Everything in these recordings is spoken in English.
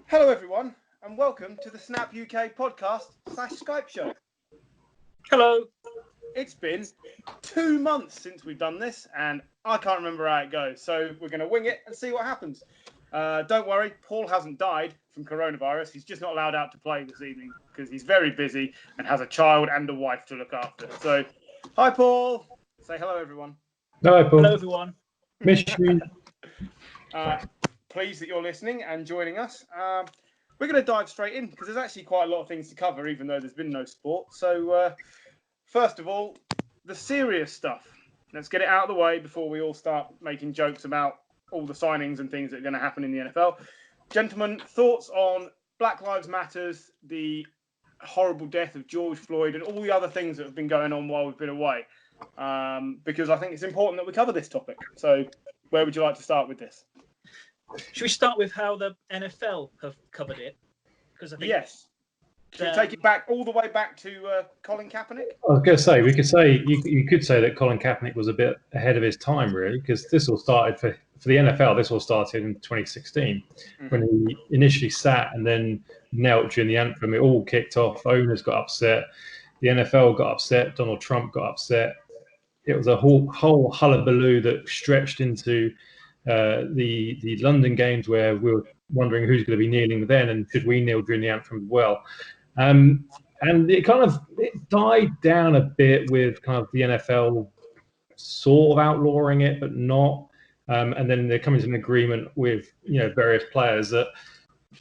Hello, everyone, and welcome to the Snap UK podcast / Skype show. Hello. It's been 2 months since we've done this, and I can't remember how it goes. So we're going to wing it and see what happens. Don't worry, Paul hasn't died from coronavirus. He's just not allowed out to play this evening because he's very busy and has a child and a wife to look after. So, hi, Paul. Say hello, everyone. Hello, Paul. Hello, everyone. Miss you. Pleased that you're listening and joining us. We're going to dive straight in because there's actually quite a lot of things to cover, even though there's been no sport. So, first of all, the serious stuff. Let's get it out of the way before we all start making jokes about all the signings and things that are going to happen in the NFL. Gentlemen, thoughts on Black Lives Matters, the horrible death of George Floyd, and all the other things that have been going on while we've been away? Because I think it's important that we cover this topic. So, where would you like to start with this? Should we start with how the NFL have covered it? Because I think yes. Should we take it back all the way back to Colin Kaepernick? I was going to say, you could say that Colin Kaepernick was a bit ahead of his time, really, because this all started for the NFL. This all started in 2016 when he initially sat and then knelt during the anthem. It all kicked off. Owners got upset. The NFL got upset. Donald Trump got upset. It was a whole hullabaloo that stretched into the London games where we were wondering who's going to be kneeling then and should we kneel during the anthem as well. And it died down a bit with kind of the NFL sort of outlawing it, but not. And then they're coming to an agreement with various players that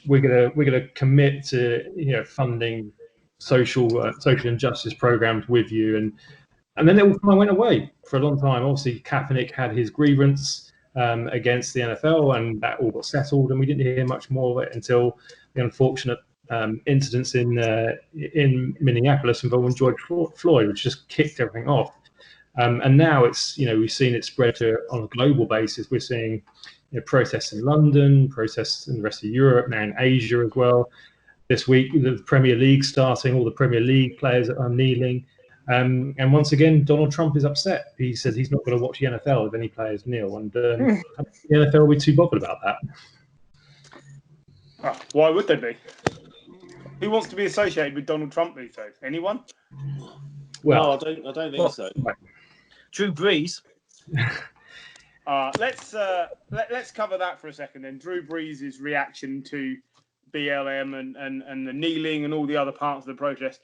we're gonna commit to funding social injustice programs with you, and then it all kind of went away for a long time. Obviously, Kaepernick had his grievance against the NFL, and that all got settled, and we didn't hear much more of it until the unfortunate incidents in Minneapolis involving George Floyd, which just kicked everything off. And now it's we've seen it spread on a global basis. We're seeing protests in London, protests in the rest of Europe, now in Asia as well. This week, the Premier League starting, all the Premier League players are kneeling. And once again, Donald Trump is upset. He says he's not going to watch the NFL if any players kneel, and the NFL will be too bothered about that. Oh, why would they be? Who wants to be associated with Donald Trump these days? Anyone? Well, no, I don't think so. Drew Brees. Let's cover that for a second. Then Drew Brees' reaction to BLM and the kneeling and all the other parts of the protest.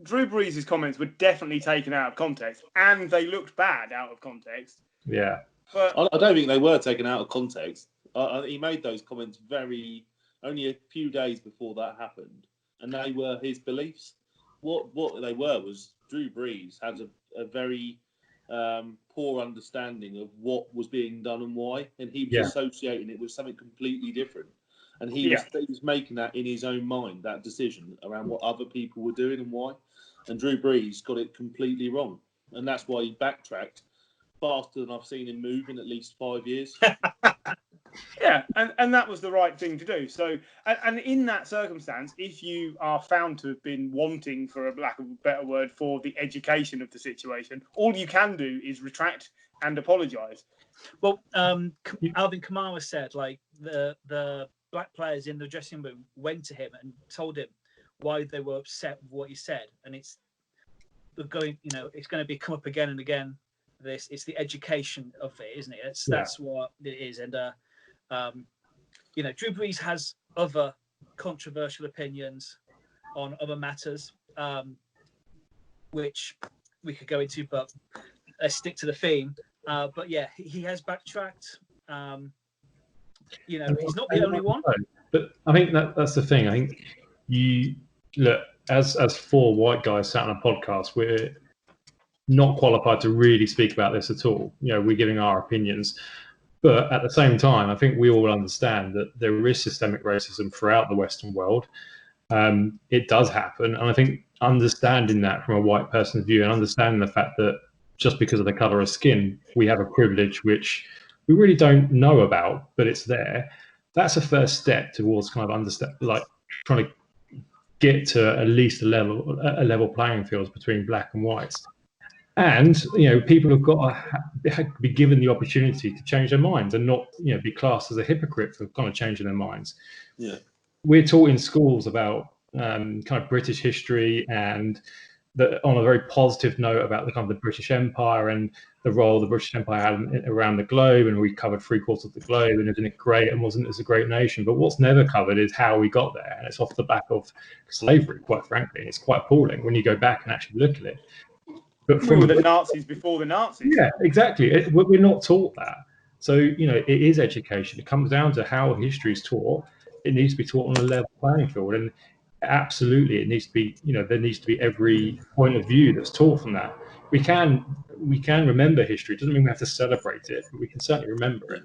Drew Brees' comments were definitely taken out of context, and they looked bad out of context. Yeah, but I don't think they were taken out of context. He made those comments only a few days before that happened, and they were his beliefs. What they were was Drew Brees has a very poor understanding of what was being done and why, and he was associating it with something completely different. And he was making that in his own mind, that decision around what other people were doing and why. And Drew Brees got it completely wrong. And that's why he backtracked faster than I've seen him move in at least 5 years. Yeah, and that was the right thing to do. So, and in that circumstance, if you are found to have been wanting, for a lack of a better word, for the education of the situation, all you can do is retract and apologise. Well, Alvin Kamara said, like, the black players in the dressing room went to him and told him why they were upset with what he said, and it's going to be come up again and again. It's the education of it, isn't it? That's what it is. And Drew Brees has other controversial opinions on other matters, which we could go into, but let's stick to the theme. But yeah, he has backtracked. He's not the only one. But I think that's the thing. I think you look, as four white guys sat on a podcast, we're not qualified to really speak about this at all. We're giving our opinions. But at the same time, I think we all understand that there is systemic racism throughout the Western world. It does happen. And I think understanding that from a white person's view and understanding the fact that just because of the colour of skin, we have a privilege which we really don't know about, but it's there. That's a first step towards kind of trying to get to at least a level playing field between black and whites. And people have got to be given the opportunity to change their minds and not be classed as a hypocrite for kind of changing their minds. Yeah. we're taught in schools about kind of British history and on a very positive note about the kind of the British Empire and the role the British Empire had around the globe, and we covered 3/4 of the globe, and isn't it great, and wasn't this a great nation? But what's never covered is how we got there, and it's off the back of slavery, quite frankly. It's quite appalling when you go back and actually look at it. But we were the Nazis before the Nazis. Yeah, exactly. We're not taught that. So, it is education. It comes down to how history is taught. It needs to be taught on a level playing field, and absolutely, it needs to be. There needs to be every point of view that's taught from that. We can remember history. It doesn't mean we have to celebrate it, but we can certainly remember it.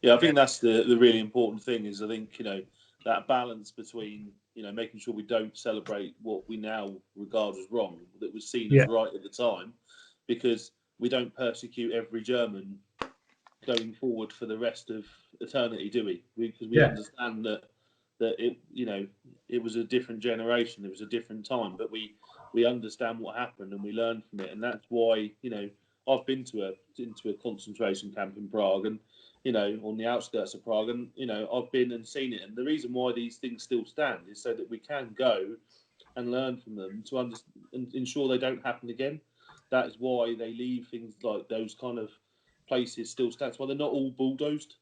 Yeah, I think that's the really important thing. Is I think that balance between making sure we don't celebrate what we now regard as wrong, that was seen as right at the time, because we don't persecute every German going forward for the rest of eternity, do we? Because we understand that it was a different generation, it was a different time, but we understand what happened and we learn from it, and that's why I've been to a concentration camp in Prague, and on the outskirts of Prague, and I've been and seen it, and the reason why these things still stand is so that we can go and learn from them to understand and ensure they don't happen again. That is why they leave things like those kind of places still stand. That's why they're not all bulldozed,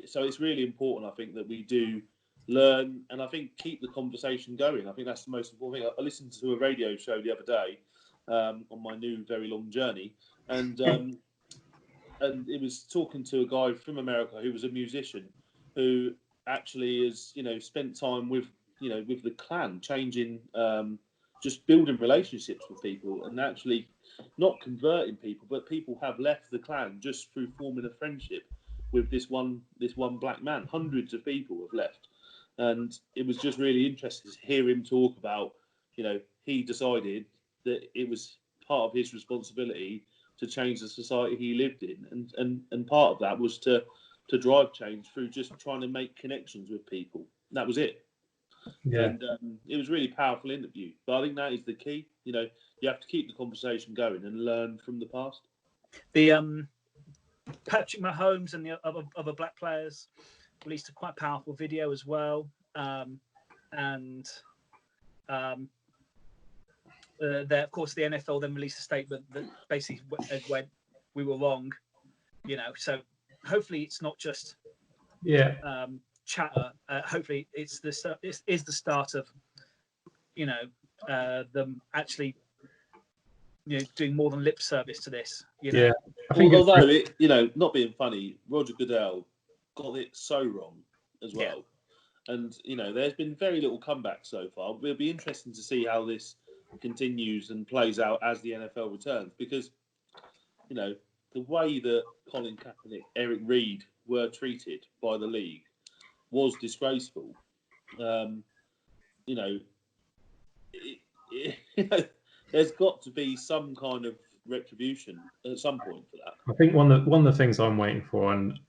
so it's really important, I think, that we do learn, and I think keep the conversation going. I think that's the most important thing. I listened to a radio show the other day on my new very long journey, and it was talking to a guy from America who was a musician who actually has spent time with with the Klan, changing just building relationships with people, and actually not converting people, but people have left the Klan just through forming a friendship with this one black man. Hundreds of people have left, and it was just really interesting to hear him talk about he decided that it was part of his responsibility to change the society he lived in, and part of that was to drive change through just trying to make connections with people. That was it. Yeah. And it was a really powerful interview. But I think that is the key. You have to keep the conversation going and learn from the past. The Patrick Mahomes and the other black players released a quite powerful video as well, and of course the NFL then released a statement that basically went, "We were wrong," So hopefully it's not just chatter. Hopefully it's the start of them actually doing more than lip service to this. Yeah, I think although not being funny, Roger Goodell got it so wrong as well, and there's been very little comeback so far. It'll be interesting to see how this continues and plays out as the NFL returns, because the way that Colin Kaepernick, Eric Reid were treated by the league was disgraceful. There's got to be some kind of retribution at some point for that. I think one of the things I'm waiting for, and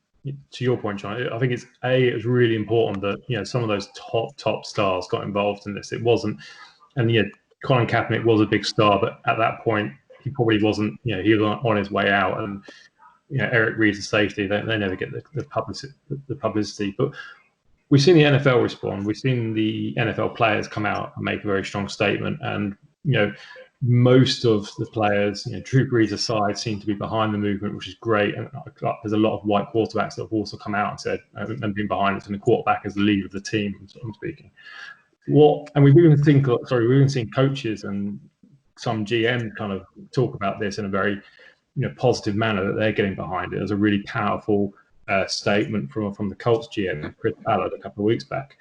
to your point, John, I think it was really important that some of those top stars got involved in this. It wasn't, and Colin Kaepernick was a big star, but at that point he probably wasn't. He was on his way out, and Eric Reid's safety, they never get the publicity. But we've seen the NFL respond. We've seen the NFL players come out and make a very strong statement, and most of the players, Drew Brees aside, seem to be behind the movement, which is great. And there's a lot of white quarterbacks that have also come out and said and been behind it, and the quarterback is the leader of the team. I'm speaking. And we've even seen coaches and some GM kind of talk about this in a very positive manner, that they're getting behind it. There's a really powerful statement from the Colts GM, Chris Ballard, a couple of weeks back.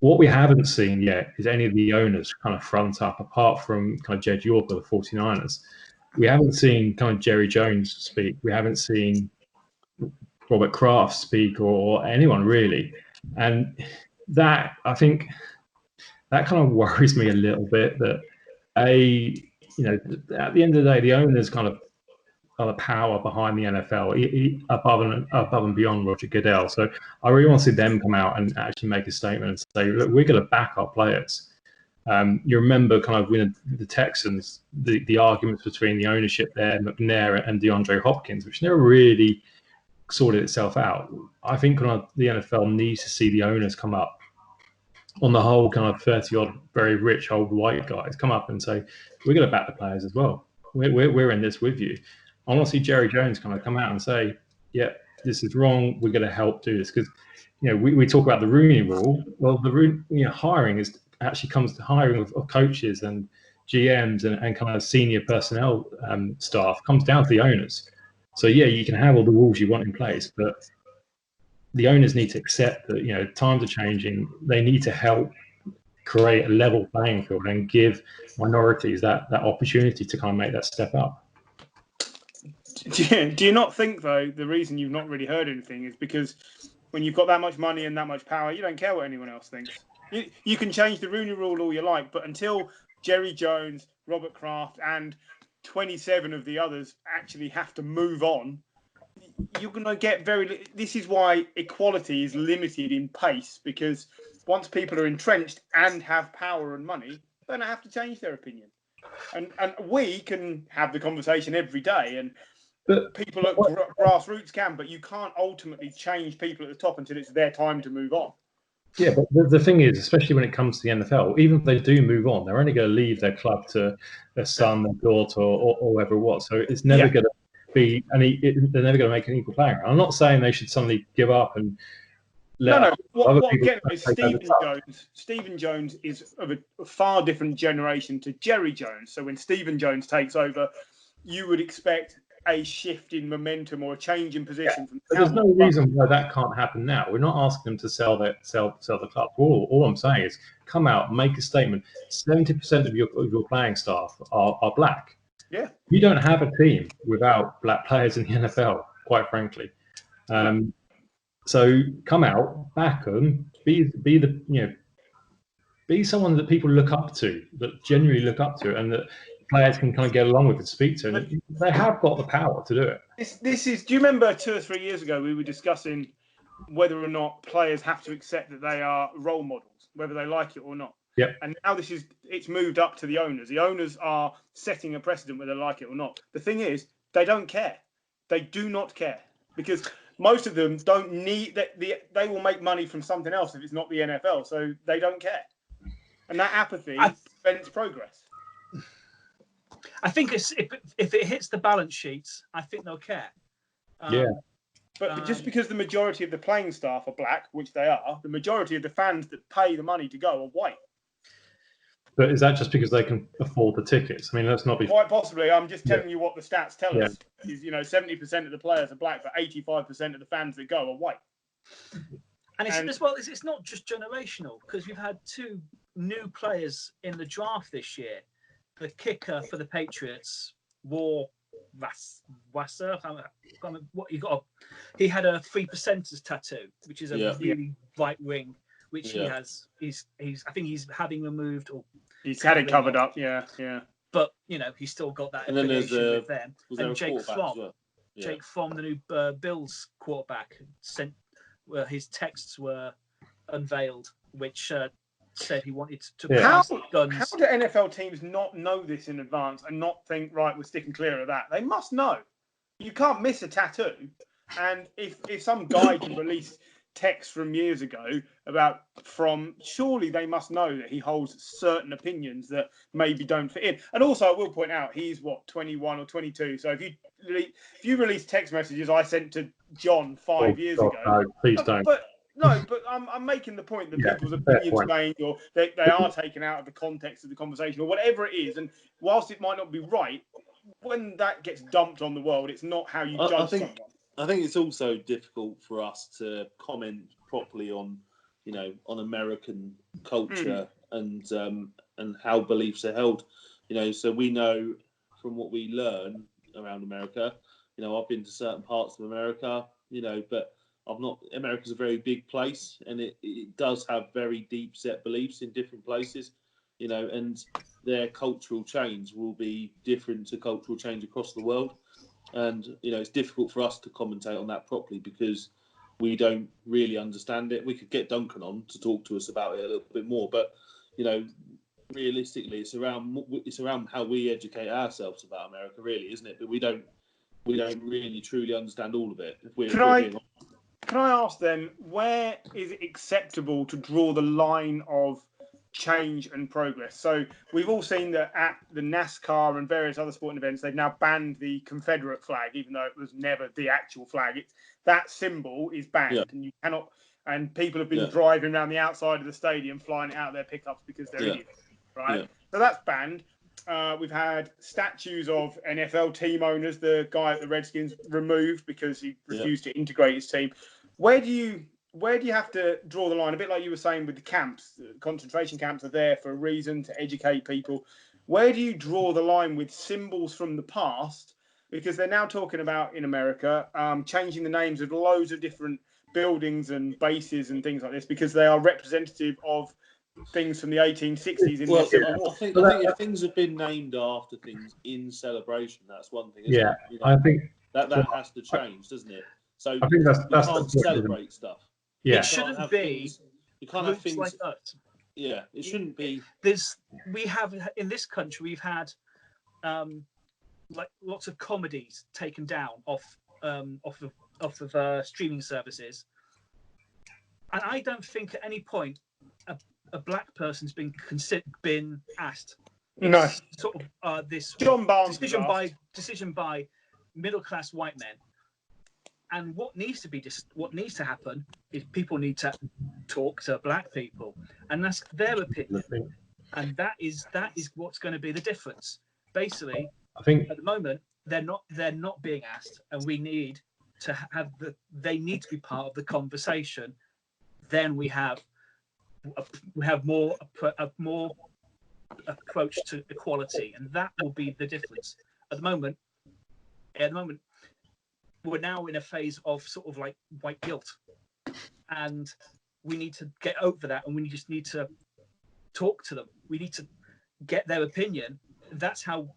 What we haven't seen yet is any of the owners kind of front up, apart from kind of Jed York of the 49ers. We haven't seen kind of Jerry Jones speak. We haven't seen Robert Kraft speak, or anyone really. And that, I think, that kind of worries me a little bit, that at the end of the day, the owners kind of are the power behind the NFL, above and beyond Roger Goodell. So I really want to see them come out and actually make a statement and say, look, we're going to back our players. You remember kind of when the Texans, the arguments between the ownership there, McNair and DeAndre Hopkins, which never really sorted itself out. I think the NFL needs to see the owners come up, on the whole, kind of 30-odd very rich old white guys come up and say, we're going to back the players as well. We're in this with you. I want to see Jerry Jones kind of come out and say, yeah, this is wrong. We're going to help do this. Because, we talk about the Rooney Rule. Well, hiring actually comes to hiring of coaches and GMs and kind of senior personnel staff comes down to the owners. So, yeah, you can have all the rules you want in place, but the owners need to accept that, times are changing. They need to help create a level playing field and give minorities that opportunity to kind of make that step up. Do you not think, though, the reason you've not really heard anything is because when you've got that much money and that much power, you don't care what anyone else thinks. You can change the Rooney Rule all you like, but until Jerry Jones, Robert Kraft, and 27 of the others actually have to move on, you're going to get this is why equality is limited in pace, because once people are entrenched and have power and money, they don't have to change their opinion. And we can have the conversation every day, and people at grassroots can, but you can't ultimately change people at the top until it's their time to move on. Yeah, but the thing is, especially when it comes to the NFL, even if they do move on, they're only going to leave their club to their son, their daughter, or whoever it was. So it's never going to be they're never going to make an equal player. I'm not saying they should suddenly give up and let What I'm getting is Stephen Jones is of a far different generation to Jerry Jones. So when Stephen Jones takes over, you would expect a shift in momentum or a change in position. Yeah, but there's no reason why that can't happen now. We're not asking them to sell the club. All I'm saying is come out, make a statement. 70% of your playing staff are black. Yeah, you don't have a team without black players in the NFL, quite frankly. So come out, back them, be someone that people look up to, that genuinely look up to, and that players can kind of get along with and speak to. And they have got the power to do it. This is. Do you remember 2 or 3 years ago we were discussing whether or not players have to accept that they are role models, whether they like it or not? Yep. And now it's moved up to the owners. The owners are setting a precedent whether they like it or not. The thing is, they don't care. They do not care, because most of them don't need that. They will make money from something else if it's not the NFL, so they don't care. And that apathy prevents progress. I think if it hits the balance sheets, I think they'll care. But just because the majority of the playing staff are black, which they are, the majority of the fans that pay the money to go are white. But is that just because they can afford the tickets? I mean, let's not be... Quite possibly. I'm just telling you what the stats tell us. Is 70% of the players are black, but 85% of the fans that go are white. And it's not just generational, because we've had 2 new players in the draft this year. The kicker for the Patriots, Wasser. What he had a 3% tattoo, which is a really bright ring, which he has. I think he's having removed, or he's had it covered up. Yeah. But he's still got that affiliation with them. And Jake Fromm, the new Bills quarterback, his texts were unveiled, which said he wanted to pass guns. How do NFL teams not know this in advance and not think, right, we're sticking clear of that? They must know. You can't miss a tattoo. And if some guy can release texts from years ago surely they must know that he holds certain opinions that maybe don't fit in. And also, I will point out, he's 21 or 22. So if you release text messages I sent to John 5 years ago, no, please don't. But I'm making the point that people's opinions change, or they are taken out of the context of the conversation, or whatever it is. And whilst it might not be right, when that gets dumped on the world, it's not how you judge someone. I think it's also difficult for us to comment properly on American culture and how beliefs are held. So we know from what we learn around America. I've been to certain parts of America, but America's a very big place, and it does have very deep set beliefs in different places, and their cultural change will be different to cultural change across the world. And, it's difficult for us to commentate on that properly because we don't really understand it. We could get Duncan on to talk to us about it a little bit more, but, realistically, it's around how we educate ourselves about America, really, isn't it? But we we don't really truly understand all of it. If we're Can I ask then, where is it acceptable to draw the line of change and progress? So we've all seen that at the NASCAR and various other sporting events, they've now banned the Confederate flag, even though it was never the actual flag. That symbol is banned, and you cannot. And people have been driving around the outside of the stadium, flying it out of their pickups because they're idiots, right? So that's banned. We've had statues of NFL team owners. The guy at the Redskins removed because he refused to integrate his team. Where do you have to draw the line? A bit like you were saying with the camps. The concentration camps are there for a reason, to educate people. Where do you draw the line with symbols from the past? Because they're now talking about, in America, changing the names of loads of different buildings and bases and things like this because they are representative of things from the 1860s in the Civil War. I think if things have been named after things in celebration, that's one thing. Isn't it? You know, I think that has to change, doesn't it? So I think that's you can't celebrate stuff. It shouldn't be. You can't have things like that. Yeah, it shouldn't be. We have in this country, we've had like lots of comedies taken down off of streaming services, and I don't think at any point a black person's been asked. No, it's sort of this John Barnes decision by middle class white men. And what needs to happen is people need to talk to black people and ask their opinion, and that is what's going to be the difference. Basically, I think at the moment they're not being asked, and we need to have they need to be part of the conversation. Then we have more approach to equality, and that will be the difference. At the moment, we're now in a phase of sort of like white guilt, and we need to get over that, and we just need to talk to them. We need to get their opinion. That's how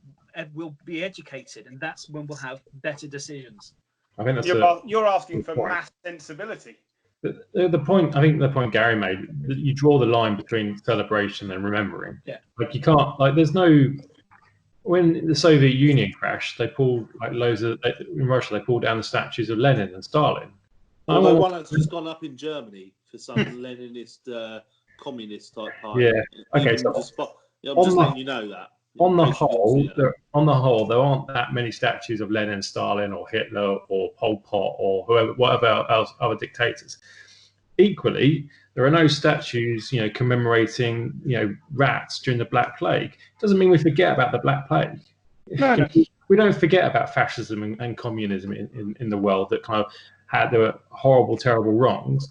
we'll be educated, and that's when we'll have better decisions. I think that's you're asking for mass sensibility. The point Gary made, that you draw the line between celebration and remembering. Yeah. Like you can't, like there's no. When the Soviet Union crashed, they pulled in Russia. They pulled down the statues of Lenin and Stalin. Although one has just gone up in Germany for some Leninist, communist type party. Yeah. Okay. So I'm just letting you know that. On the whole, there aren't that many statues of Lenin, Stalin, or Hitler, or Pol Pot, or whatever else, other dictators. Equally, there are no statues, commemorating, rats during the Black Plague. Doesn't mean we forget about the Black Plague. No. We don't forget about fascism and communism in the world that kind of there were horrible, terrible wrongs,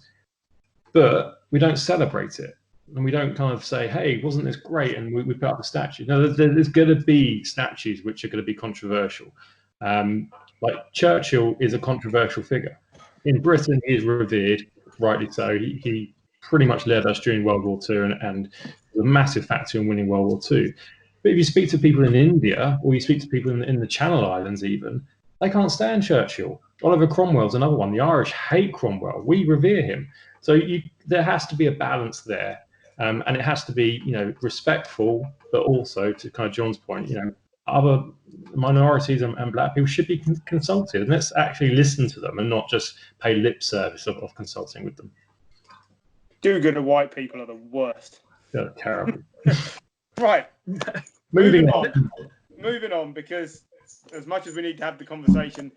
but we don't celebrate it. And we don't kind of say, hey, wasn't this great? And we put up a statue. No, there's going to be statues which are going to be controversial. Like Churchill is a controversial figure. In Britain, he is revered, rightly so. He pretty much led us during World War II and was a massive factor in winning World War II. But if you speak to people in India, or you speak to people in the Channel Islands even, they can't stand Churchill. Oliver Cromwell's another one. The Irish hate Cromwell. We revere him. So there has to be a balance there. And it has to be, respectful, but also, to kind of John's point, other minorities and black people should be consulted. And let's actually listen to them and not just pay lip service of consulting with them. Do-gooder white people are the worst. They're terrible. Right. Moving on, because as much as we need to have the conversation,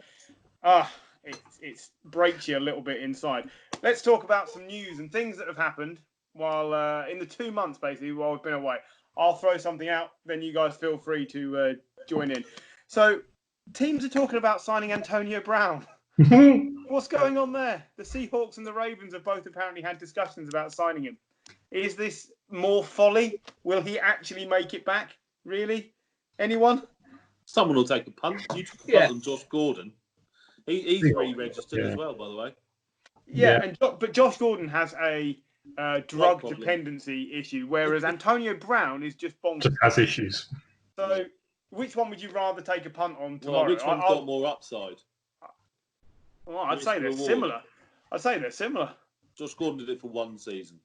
it breaks you a little bit inside. Let's talk about some news and things that have happened while in the 2 months, basically, while we've been away. I'll throw something out, then you guys feel free to join in. So, teams are talking about signing Antonio Brown. What's going on there? The Seahawks and the Ravens have both apparently had discussions about signing him. Is this more folly? Will he actually make it back? Really? Anyone? Someone will take a punt. You took a punt on Josh Gordon. He's re-registered as well, by the way. Yeah. But Josh Gordon has a drug dependency issue, whereas Antonio Brown is just bonkers. Just has issues. So, which one would you rather take a punt on tomorrow? Well, which one's got more upside? Well, I'd say they're similar. Josh Gordon did it for one season.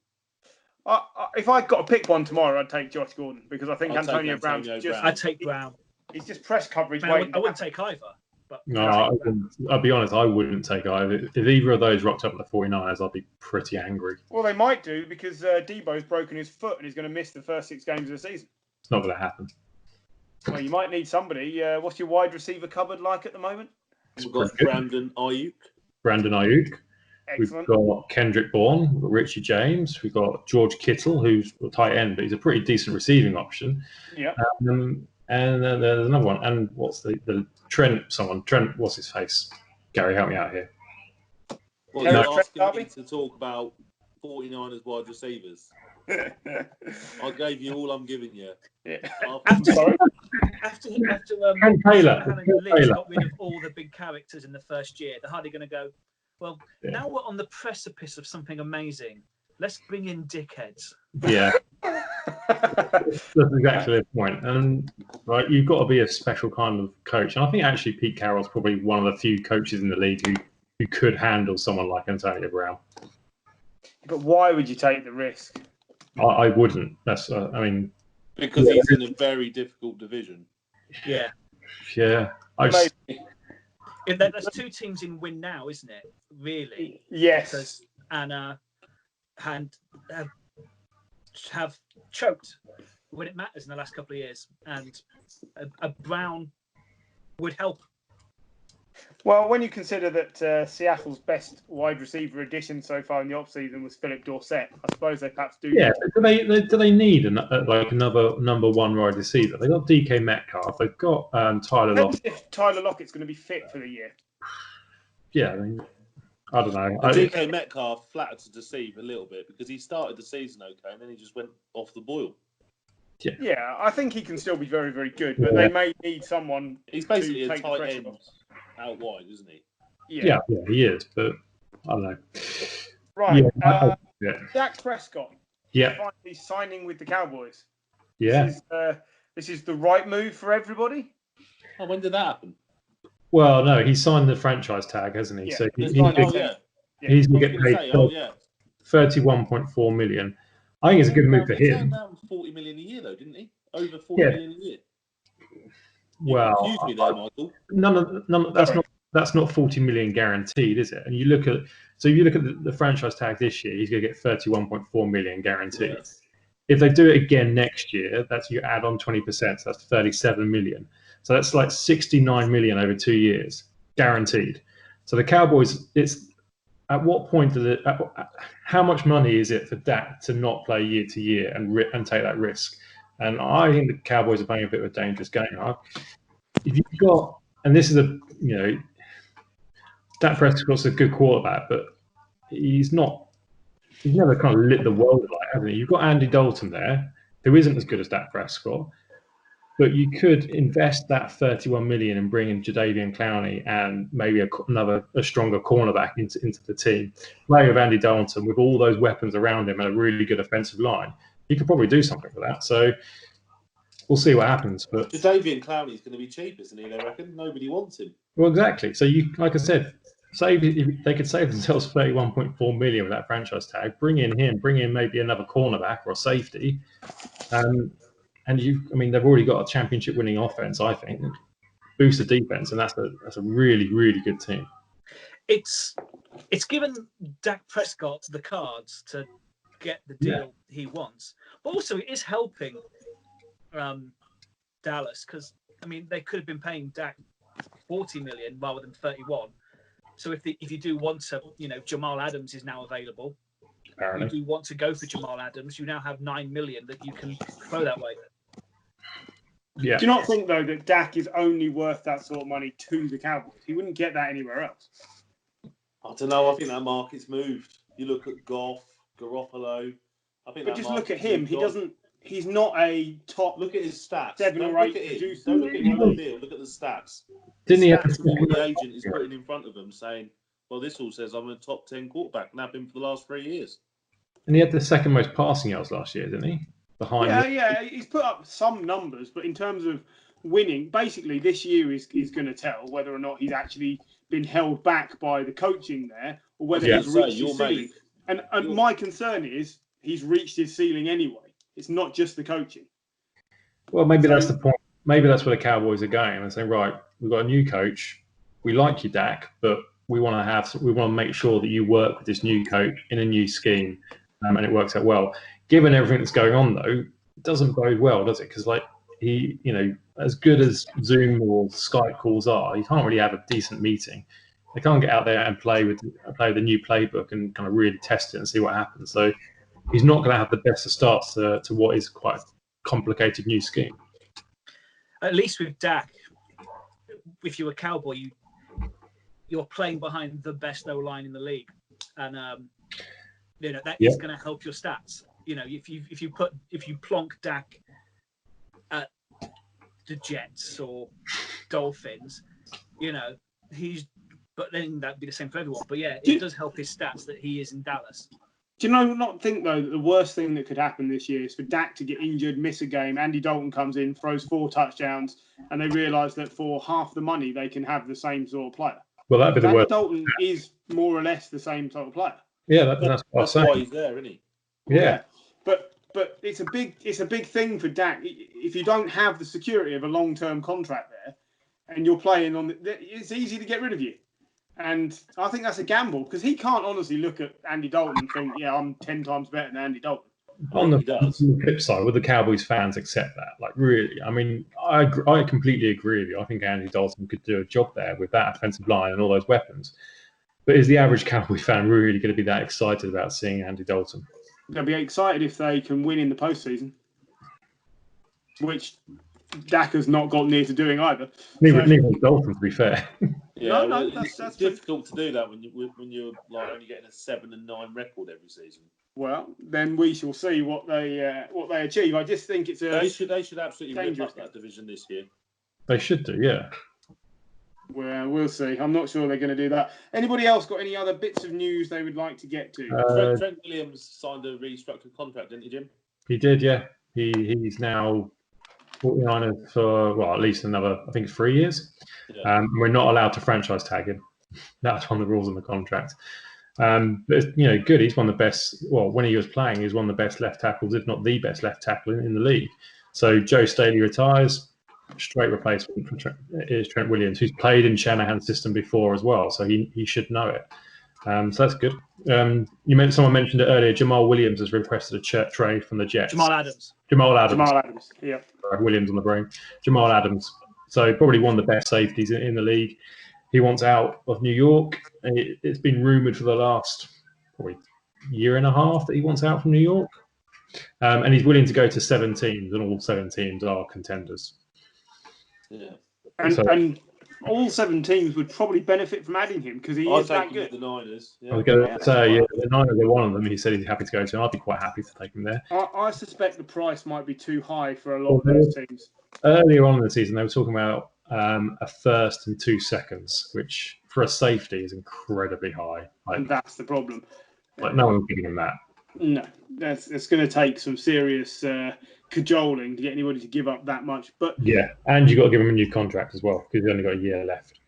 If I'd got to pick one tomorrow, I'd take Josh Gordon because I think Antonio Brown's just. I'd take Brown. He's just press coverage. I wouldn't take either. But No, I'll be honest, I wouldn't take either. If either of those rocked up at the 49ers, I'd be pretty angry. Well, they might do because Debo's broken his foot and he's going to miss the first 6 games of the season. It's not going to happen. Well, you might need somebody. What's your wide receiver cupboard like at the moment? We've got Brandon Ayuk. Excellent. We've got Kendrick Bourne, we've got Richie James, we've got George Kittle, who's a tight end, but he's a pretty decent receiving option. Yeah. And then there's another one. And what's the Trent? Trent, what's his face? Gary, help me out here. Well, you're asking me to talk about 49ers wide receivers. I gave you all I'm giving you. Yeah. After Taylor got rid of all the big characters in the first year, they're hardly going to go, well, now we're on the precipice of something amazing. Let's bring in dickheads. Yeah. That's exactly the point. And right, you've got to be a special kind of coach. And I think actually Pete Carroll's probably one of the few coaches in the league who could handle someone like Antonio Brown. But why would you take the risk? I wouldn't. Because he's in a very difficult division. Yeah. Yeah. There's 2 teams in win now, isn't it? Really? Yes. And have choked when it matters in the last couple of years, and a Brown would help. Well, when you consider that Seattle's best wide receiver addition so far in the offseason was Philip Dorsett, I suppose they perhaps do. Yeah, do they need another number 1 wide receiver? They've got DK Metcalf. They've got Tyler Lockett. If Tyler Lockett's going to be fit for the year. Yeah, I don't know. DK Metcalf flattered to deceive a little bit because he started the season okay and then he just went off the boil. Yeah, I think he can still be very, very good, but they may need someone. He's basically a tight end out wide, isn't he? Yeah, he is, but I don't know. Right. Dak Prescott. Yeah. Finally signing with the Cowboys. Yeah. This is the right move for everybody. Oh, when did that happen? Well, no, he signed the franchise tag, hasn't he? Yeah. So he's Yeah. going to get paid $31.4 million. I think it's a good move for him. He turned down $40 million a year, though, didn't he? Over $40 million a year. Well, confuse me there, Michael. None. That's not $40 million guaranteed, is it? And you look at the franchise tag this year, he's going to get $31.4 million guaranteed. Yes. If they do it again next year, that's you add on 20%, so that's $37 million. So that's like $69 million over 2 years, guaranteed. So the Cowboys, it's at what point how much money is it for Dak to not play year to year and take that risk? And I think the Cowboys are playing a bit of a dangerous game. If you've got, and this is Dak Prescott's a good quarterback, but he's never kind of lit the world alight, hasn't he? You've got Andy Dalton there, who isn't as good as Dak Prescott, but you could invest that $31 million and bring in Jadeveon Clowney and maybe a stronger cornerback into the team. Play with Andy Dalton with all those weapons around him and a really good offensive line. You could probably do something for that. So we'll see what happens. But Jadeveon Clowney is going to be cheap, isn't he? They reckon nobody wants him. Well, exactly. So like I said, they could save themselves $31.4 million with that franchise tag. Bring in maybe another cornerback or a safety, and they've already got a championship-winning offense. I think boost the defense, and that's a really, really good team. It's given Dak Prescott the cards to get the deal he wants, but also it is helping Dallas because they could have been paying Dak $40 million rather than 31. So if you do want to, Jamal Adams is now available. Apparently. If you do want to go for Jamal Adams, you now have $9 million that you can throw that way. Yeah. Do you not think though that Dak is only worth that sort of money to the Cowboys? He wouldn't get that anywhere else. I don't know. I think that market's moved. You look at Goff, Garoppolo. But just look at him. He's not a top. Look at his stats. 7 or 8 producer. Don't look at his deal. Look at the stats. Didn't he have what the agent is putting in front of him, saying, "Well, this all says I'm a top 10 quarterback, and I've been for the last 3 years." And he had the second most passing yards last year, didn't he? Yeah. He's put up some numbers, but in terms of winning, basically this year is going to tell whether or not he's actually been held back by the coaching there, or whether he's reached his ceiling. And my concern is he's reached his ceiling anyway. It's not just the coaching. Well, maybe that's the point. Maybe that's where the Cowboys are going and saying, right, we've got a new coach. we like you, Dak, but we want to make sure that you work with this new coach in a new scheme, and it works out well. Given everything that's going on, though, it doesn't bode well, does it? Because he, as good as Zoom or Skype calls are, you can't really have a decent meeting. They can't get out there and play with the new playbook and kind of really test it and see what happens. So he's not going to have the best of starts to what is quite a complicated new scheme. At least with Dak, if you're a Cowboy, you're playing behind the best O-line in the league, and that is going to help your stats. If you plonk Dak at the Jets or Dolphins, but then that'd be the same for everyone. But yeah, it does help his stats that he is in Dallas. Do you not think, though, that the worst thing that could happen this year is for Dak to get injured, miss a game, Andy Dalton comes in, throws 4 touchdowns, and they realise that for half the money they can have the same sort of player? Well, that'd be the worst. Andy Dalton is more or less the same sort of player. Yeah, that's why he's there, isn't he? Yeah. But it's a big thing for Dak. If you don't have the security of a long-term contract there, and you're playing on, it's easy to get rid of you. And I think that's a gamble because he can't honestly look at Andy Dalton and think, yeah, I'm 10 times better than Andy Dalton. On the flip side, would the Cowboys fans accept that? Like, really? I mean, I completely agree with you. I think Andy Dalton could do a job there with that offensive line and all those weapons. But is the average Cowboys fan really going to be that excited about seeing Andy Dalton? They'll be excited if they can win in the postseason, which Dak has not got near to doing either. Neither Dalton, to be fair. Yeah, no, that's difficult to do that when you're like only getting a 7-9 record every season. Well, then we shall see what they achieve. I just think they should absolutely rip up that division this year. They should do, yeah. Well, we'll see. I'm not sure they're going to do that. Anybody else got any other bits of news they would like to get to? Trent Williams signed a restructured contract, didn't he, Jim? He did, yeah. He's now 49 for at least another, I think, 3 years. Yeah. We're not allowed to franchise tag him. That's one of the rules in the contract. But good. He's one of the best. Well, when he was playing, he was one of the best left tackles, if not the best left tackle in the league. So Joe Staley retires. Straight replacement for Trent Williams, who's played in Shanahan's system before as well, so he should know it. So that's good. Someone mentioned it earlier. Jamal Williams has requested a trade from the Jets. Jamal Adams. Yeah. Williams on the brain. Jamal Adams. So probably one of the best safeties in the league. He wants out of New York. It's been rumoured for the last probably year and a half that he wants out from New York. And he's willing to go to 7 teams, and all 7 teams are contenders. Yeah, and all 7 teams would probably benefit from adding him because he is that good. The Niners. Yeah. I was going to say, the Niners are one of them. He said he's happy to go to, and I'd be quite happy to take him there. I suspect the price might be too high for a lot of those teams. Earlier on in the season, they were talking about a first and 2 seconds, which for a safety is incredibly high. And that's the problem. Like, no one's giving him that. No, it's going to take some serious cajoling to get anybody to give up that much. But yeah, and you've got to give him a new contract as well because he's only got a year left.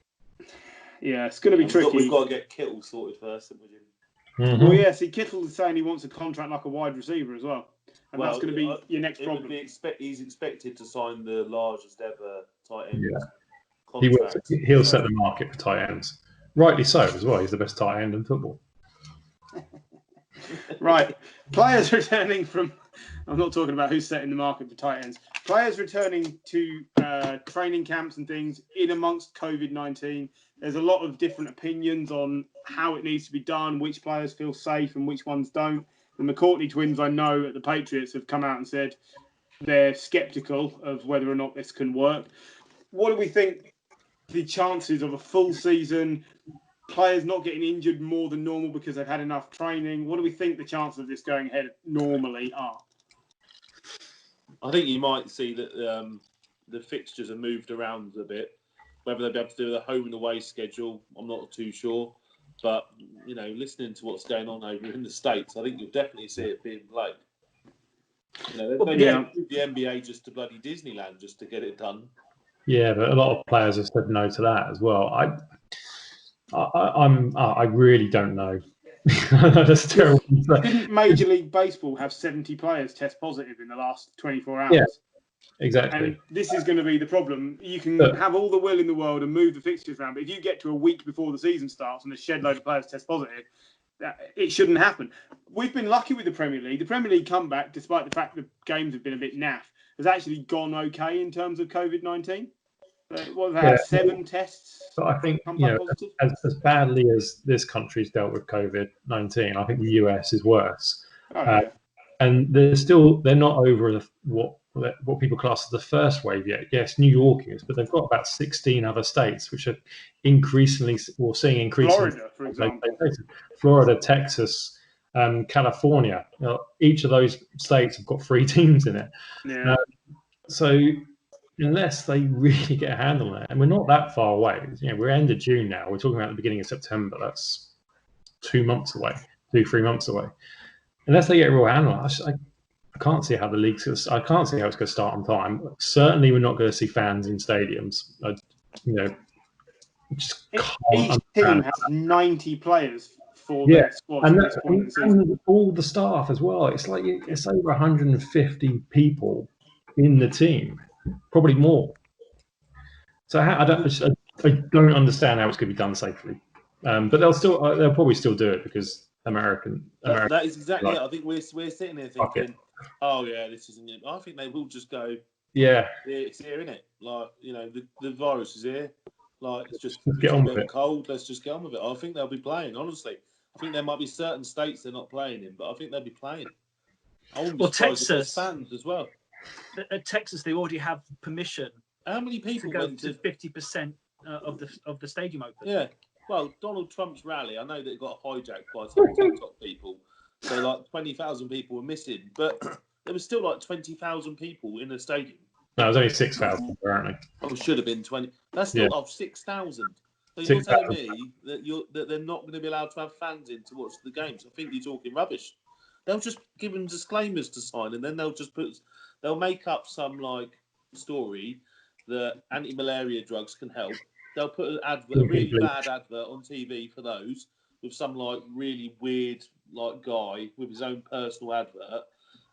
Yeah, it's going to be tricky. We've got to get Kittle sorted first, haven't we? Mm-hmm. Well, yeah, see, Kittle's saying he wants a contract like a wide receiver as well. And that's going to be your next problem. He's expected to sign the largest ever tight end contract. He'll set the market for tight ends. Rightly so as well. He's the best tight end in football. Right. Players returning from... I'm not talking about who's setting the market for tight ends. Players returning to training camps and things in amongst COVID-19. There's a lot of different opinions on how it needs to be done, which players feel safe and which ones don't. The McCourtney twins, I know, at the Patriots have come out and said they're sceptical of whether or not this can work. What do we think the chances of a full season, players not getting injured more than normal because they've had enough training? What do we think the chances of this going ahead normally are? I think you might see that the fixtures are moved around a bit. Whether they'll be able to do the home and away schedule, I'm not too sure. But, listening to what's going on over in the States, I think you'll definitely see it being played. They moved the NBA just to bloody Disneyland just to get it done. Yeah, but a lot of players have said no to that as well. I really don't know. That's terrible. Didn't Major League Baseball have 70 players test positive in the last 24 hours? Yeah. Exactly. And this is going to be the problem. You can Look. have all the will in the world and move the fixtures around, but if you get to a week before the season starts and a shed load of players test positive, it shouldn't happen. We've been lucky with the Premier League. The Premier League comeback, despite the fact the games have been a bit naff, has actually gone okay in terms of COVID-19. What have they had? 7 tests. But I think, come you back know, positive? as badly as this country's dealt with COVID-19, I think the US is worse. Oh, yeah. And they're not over what people class as the first wave yet. Yes, New York is, but they've got about 16 other states which are increasingly, or seeing increasingly. Florida, for example. Florida, Texas, California. You know, each of those states have got 3 teams in it. Yeah. So unless they really get a handle on it, and we're not that far away. You know, we're end of June now. We're talking about the beginning of September. That's 2 months away, 3 months away. Unless they get a real handle on it, I can't see how the league's. I can't see how it's going to start on time. Certainly, we're not going to see fans in stadiums. Just each team has 90 players for their squad at this point in the season. And all the staff as well. It's like it's over 150 people in the team, probably more. So I don't understand how it's going to be done safely. But they'll probably still do it because American. That is exactly it. I think we're sitting here thinking, oh yeah, this isn't it. I think they will just go, yeah, it's here, isn't it? Like, you know, the virus is here. Like, it's just get on with it. Cold. Let's just get on with it. I think they'll be playing. Honestly, I think there might be certain states they're not playing in, but I think they'll be playing. I wouldn't be surprised if there's fans as well. At Texas, they already have permission. How many people to go went to 50% of the stadium open? Yeah. Well, Donald Trump's rally, I know that it got hijacked by some TikTok people. So, like, 20,000 people were missing. But there was still, like, 20,000 people in the stadium. No, it was only 6,000, apparently. Oh, it should have been 20. That's still of 6,000. So you're 6, telling me that they're not going to be allowed to have fans in to watch the games? I think you're talking rubbish. They'll just give them disclaimers to sign, and then they'll make up some, like, story that anti-malaria drugs can help. They'll put a really bad advert on TV for those with some like really weird like guy with his own personal advert,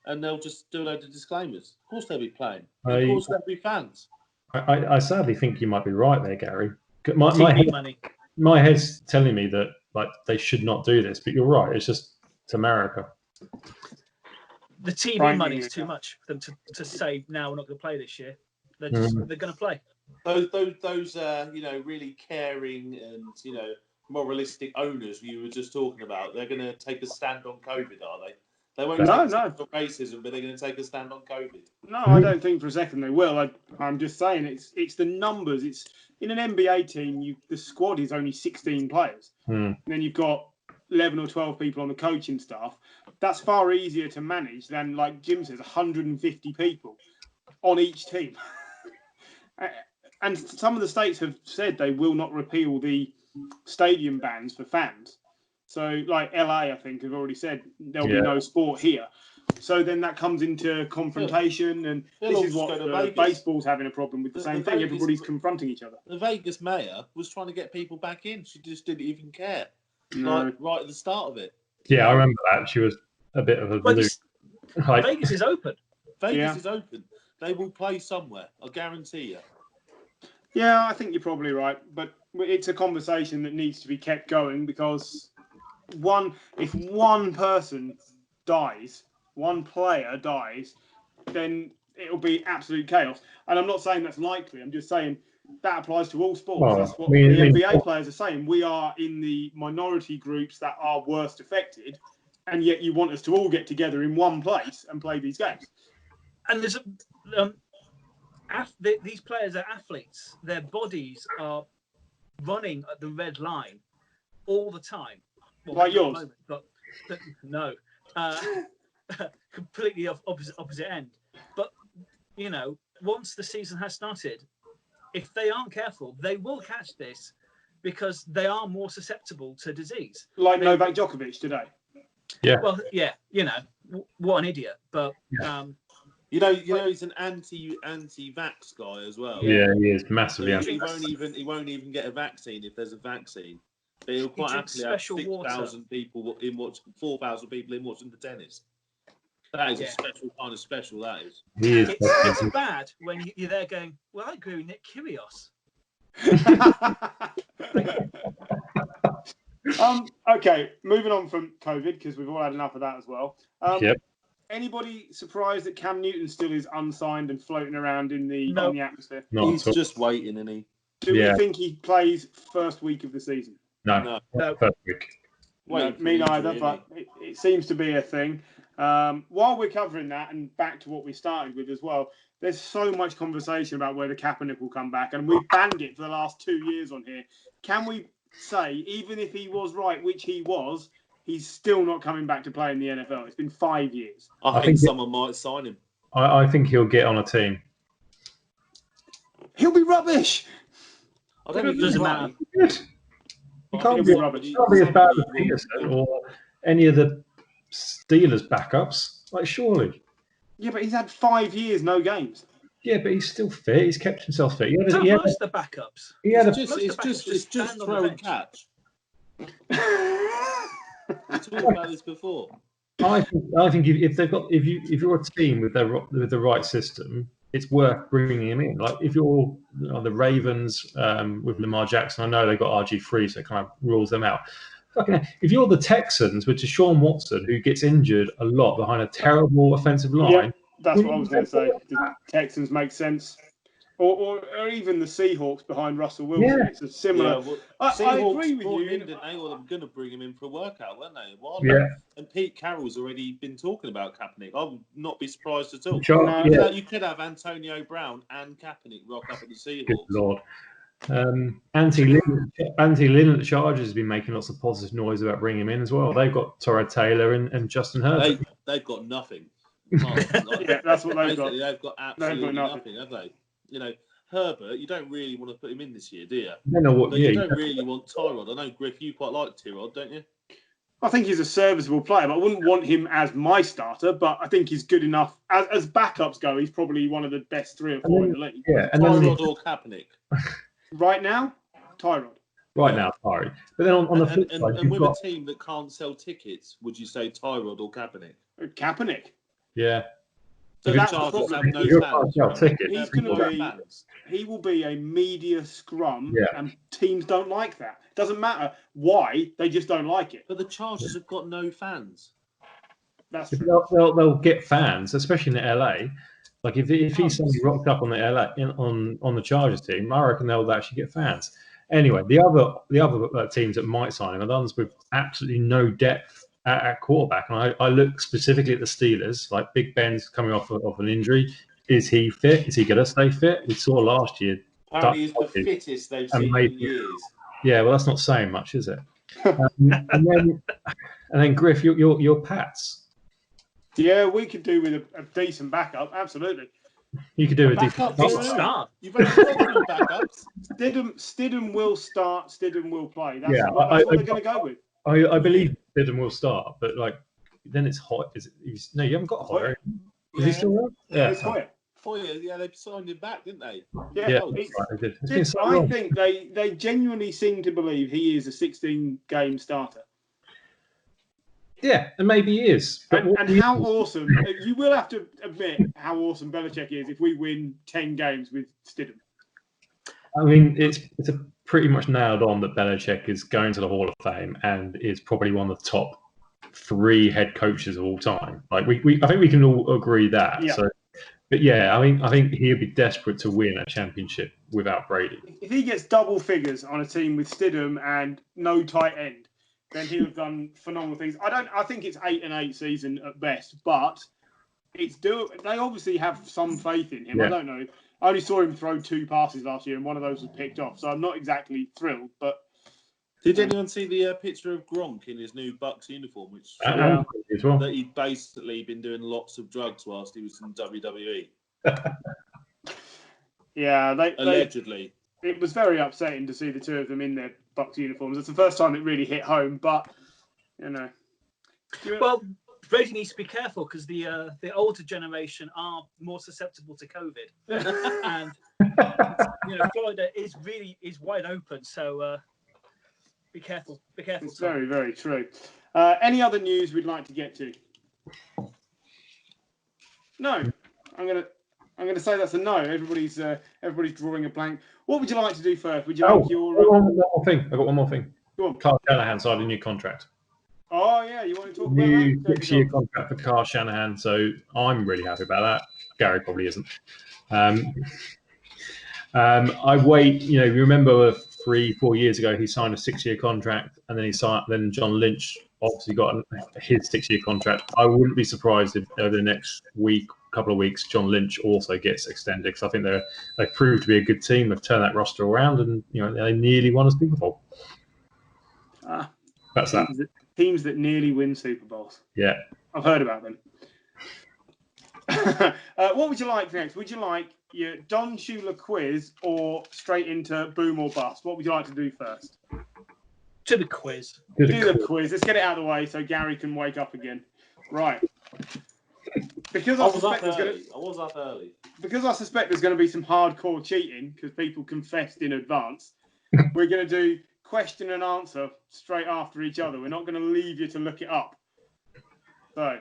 and they'll just do a load of disclaimers. Of course they'll be playing. Of course there'll be fans. I sadly think you might be right there, Gary. My head's telling me that like they should not do this, but you're right. It's just it's America. The TV money is too much for them to say now we're not going to play this year. They're going to play. Those you know, really caring and, you know, moralistic owners you were just talking about, they're going to take a stand on COVID, are they? They won't take a stand on racism, but they're going to take a stand on COVID. No, I don't think for a second they will. I'm just saying it's the numbers. It's in an NBA team, the squad is only 16 players. And then you've got 11 or 12 people on the coaching staff. That's far easier to manage than, like Jim says, 150 people on each team. And some of the states have said they will not repeal the stadium bans for fans. So, like LA, I think, have already said there'll be no sport here. So then that comes into confrontation, and this is what baseball's having a problem with the same thing. Everybody's confronting each other. The Vegas mayor was trying to get people back in. She just didn't even care. Like, right at the start of it. Yeah, I remember that. She was a bit of a Vegas is open. Vegas is open. They will play somewhere. I guarantee you. Yeah, I think you're probably right, but it's a conversation that needs to be kept going because if one person dies, one player dies, then it'll be absolute chaos. And I'm not saying that's likely. I'm just saying that applies to all sports. Well, that's what the NBA players are saying. We are in the minority groups that are worst affected, and yet you want us to all get together in one place and play these games. And there's these players are athletes. Their bodies are running at the red line all the time. Well, like yours? Moment, but no. Completely opposite end. But, you know, once the season has started, if they aren't careful, they will catch this because they are more susceptible to disease. Like Novak Djokovic today. Yeah. Well, yeah, you know, what an idiot. But... You know, he's an anti-vax guy as well. Yeah, he is massively. He won't even get a vaccine if there's a vaccine. But he'll quite happily have 6,000 people 4,000 people in watching the tennis. That is a special kind of special. That is. He is. It's bad when you're there going, well, I agree with Nick Kyrgios. Okay, moving on from COVID because we've all had enough of that as well. Yep. Anybody surprised that Cam Newton still is unsigned and floating around in the atmosphere? He's just waiting, isn't he? Do we think he plays first week of the season? No. First week. No, me neither, but it seems to be a thing. While we're covering that and back to what we started with as well, there's so much conversation about whether Kaepernick will come back, and we've banned it for the last 2 years on here. Can we say, even if he was right, which he was, he's still not coming back to play in the NFL? It's been 5 years. I think someone might sign him. I think he'll get on a team. He'll be rubbish. I don't think it doesn't matter. He can't be rubbish. He can't be as bad as Peterson or any of the Steelers backups. Like, surely. Yeah, but he's had 5 years, no games. Yeah, but he's still fit. He's kept himself fit. Most of the backups. It's just throw and catch. We talked about this before. I think if you're a team with the right system, it's worth bringing him in. Like if you're the Ravens with Lamar Jackson, I know they got RG3, so it kind of rules them out. If you're the Texans with Deshaun Watson, who gets injured a lot behind a terrible offensive line. Yeah, that's what I was going to say. The Texans make sense. Or even the Seahawks behind Russell Wilson. Yeah. It's a similar. Yeah, I agree with you. Didn't they? Well, I'm going to bring him in for a workout, weren't they? Yeah. And Pete Carroll's already been talking about Kaepernick. I would not be surprised at all. Sure. You could have Antonio Brown and Kaepernick rock up at the Seahawks. Good Lord. Anti Lynn at the Chargers has been making lots of positive noise about bringing him in as well. They've got Tyrod Taylor and Justin Herbert. They've got nothing. Yeah, that's what they've got. They've got absolutely nothing, have they? You know, Herbert, you don't really want to put him in this year, do you? I don't know what. You don't really want Tyrod. I know, Griff, you quite like Tyrod, don't you? I think he's a serviceable player, but I wouldn't want him as my starter. But I think he's good enough. As backups go, he's probably one of the best 3 or 4 in the league. Yeah, and Tyrod or Kaepernick? Right now, Tyrod. Right now, Tyrod. But then on the flip side, and with a team that can't sell tickets, would you say Tyrod or Kaepernick? Kaepernick. Yeah. So that's the problem. He's going to be. He will be a media scrum, and teams don't like that. Doesn't matter why, they just don't like it. But the Chargers have got no fans. That's true. They'll get fans, especially in the LA. Like if he's suddenly rocked up on the LA on the Chargers team, I reckon they'll actually get fans. Anyway, the other teams that might sign him are the ones with absolutely no depth at quarterback. And I look specifically at the Steelers. Like Big Ben's coming off an injury. Is he fit? Is he going to stay fit? We saw last year. Apparently, he's the fittest they've seen in years. Yeah, well, that's not saying much, is it? and then Griff, your Pats. Yeah, we could do with a decent backup. Absolutely. You could do a decent start. You've only got backups. Stidham will start. Stidham will play. That's Yeah, what they're going to go with. I believe Stidham will start, but like then it's hot. No, you haven't got Hoyer. Is he still there? Yeah, it's Hoyer. Yeah, they signed him back, didn't they? Yeah, I think they genuinely seem to believe he is a 16-game starter. Yeah, and maybe he is. But and how awesome! You will have to admit how awesome Belichick is if we win 10 games with Stidham. I mean, it's pretty much nailed on that Belichick is going to the Hall of Fame and is probably one of the top 3 head coaches of all time. Like I think we can all agree that. Yeah. So, but yeah, I think he'll be desperate to win a championship without Brady. If he gets double figures on a team with Stidham and no tight end, then he'll have done phenomenal things. I think it's 8-8 season at best, but it's they obviously have some faith in him. Yeah. I don't know. I only saw him throw 2 passes last year, and one of those was picked off. So I'm not exactly thrilled. But did anyone see the picture of Gronk in his new Bucks uniform, which that he'd basically been doing lots of drugs whilst he was in WWE? Yeah, allegedly. It was very upsetting to see the 2 of them in their Bucks uniforms. It's the first time it really hit home, but Well, Brady needs to be careful because the older generation are more susceptible to COVID, and Florida is wide open. So be careful. Be careful. It's very, very true. Any other news we'd like to get to? No. I'm gonna say that's a no. Everybody's drawing a blank. What would you like to do first? Would you like your one more thing. I got one more thing. Go on. Carl Shanahan signed a new contract. Oh yeah, you want to talk New about that? 6-year contract for Carl Shanahan, so I'm really happy about that. Gary probably isn't. I wait. You remember 3-4 years ago he signed a 6-year contract, and then Then John Lynch obviously got his 6-year contract. I wouldn't be surprised if over the next couple of weeks, John Lynch also gets extended, because I think they've proved to be a good team. They've turned that roster around, and they nearly won a Super Bowl. That's teams that nearly win Super Bowls. Yeah, I've heard about them. What would you like next? Would you like your Don Shula quiz or straight into boom or bust? What would you like to do first? To the quiz. Do the quiz. Let's get it out of the way so Gary can wake up again. Right. Because I suspect there's going to be some hardcore cheating because people confessed in advance. We're going to do question and answer straight after each other. We're not going to leave you to look it up. So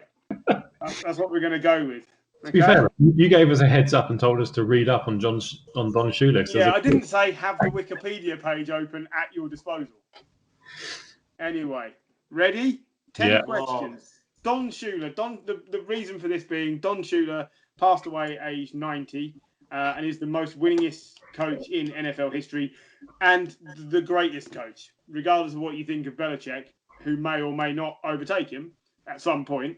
that's what we're going to go with. Okay? To be fair, you gave us a heads up and told us to read up on Don Shula. Yeah, I didn't say have the Wikipedia page open at your disposal. Anyway, ready? 10 questions. Don Shula. The reason for this being Don Shula passed away aged 90 and is the most winningest coach in NFL history and the greatest coach. Regardless of what you think of Belichick, who may or may not overtake him at some point,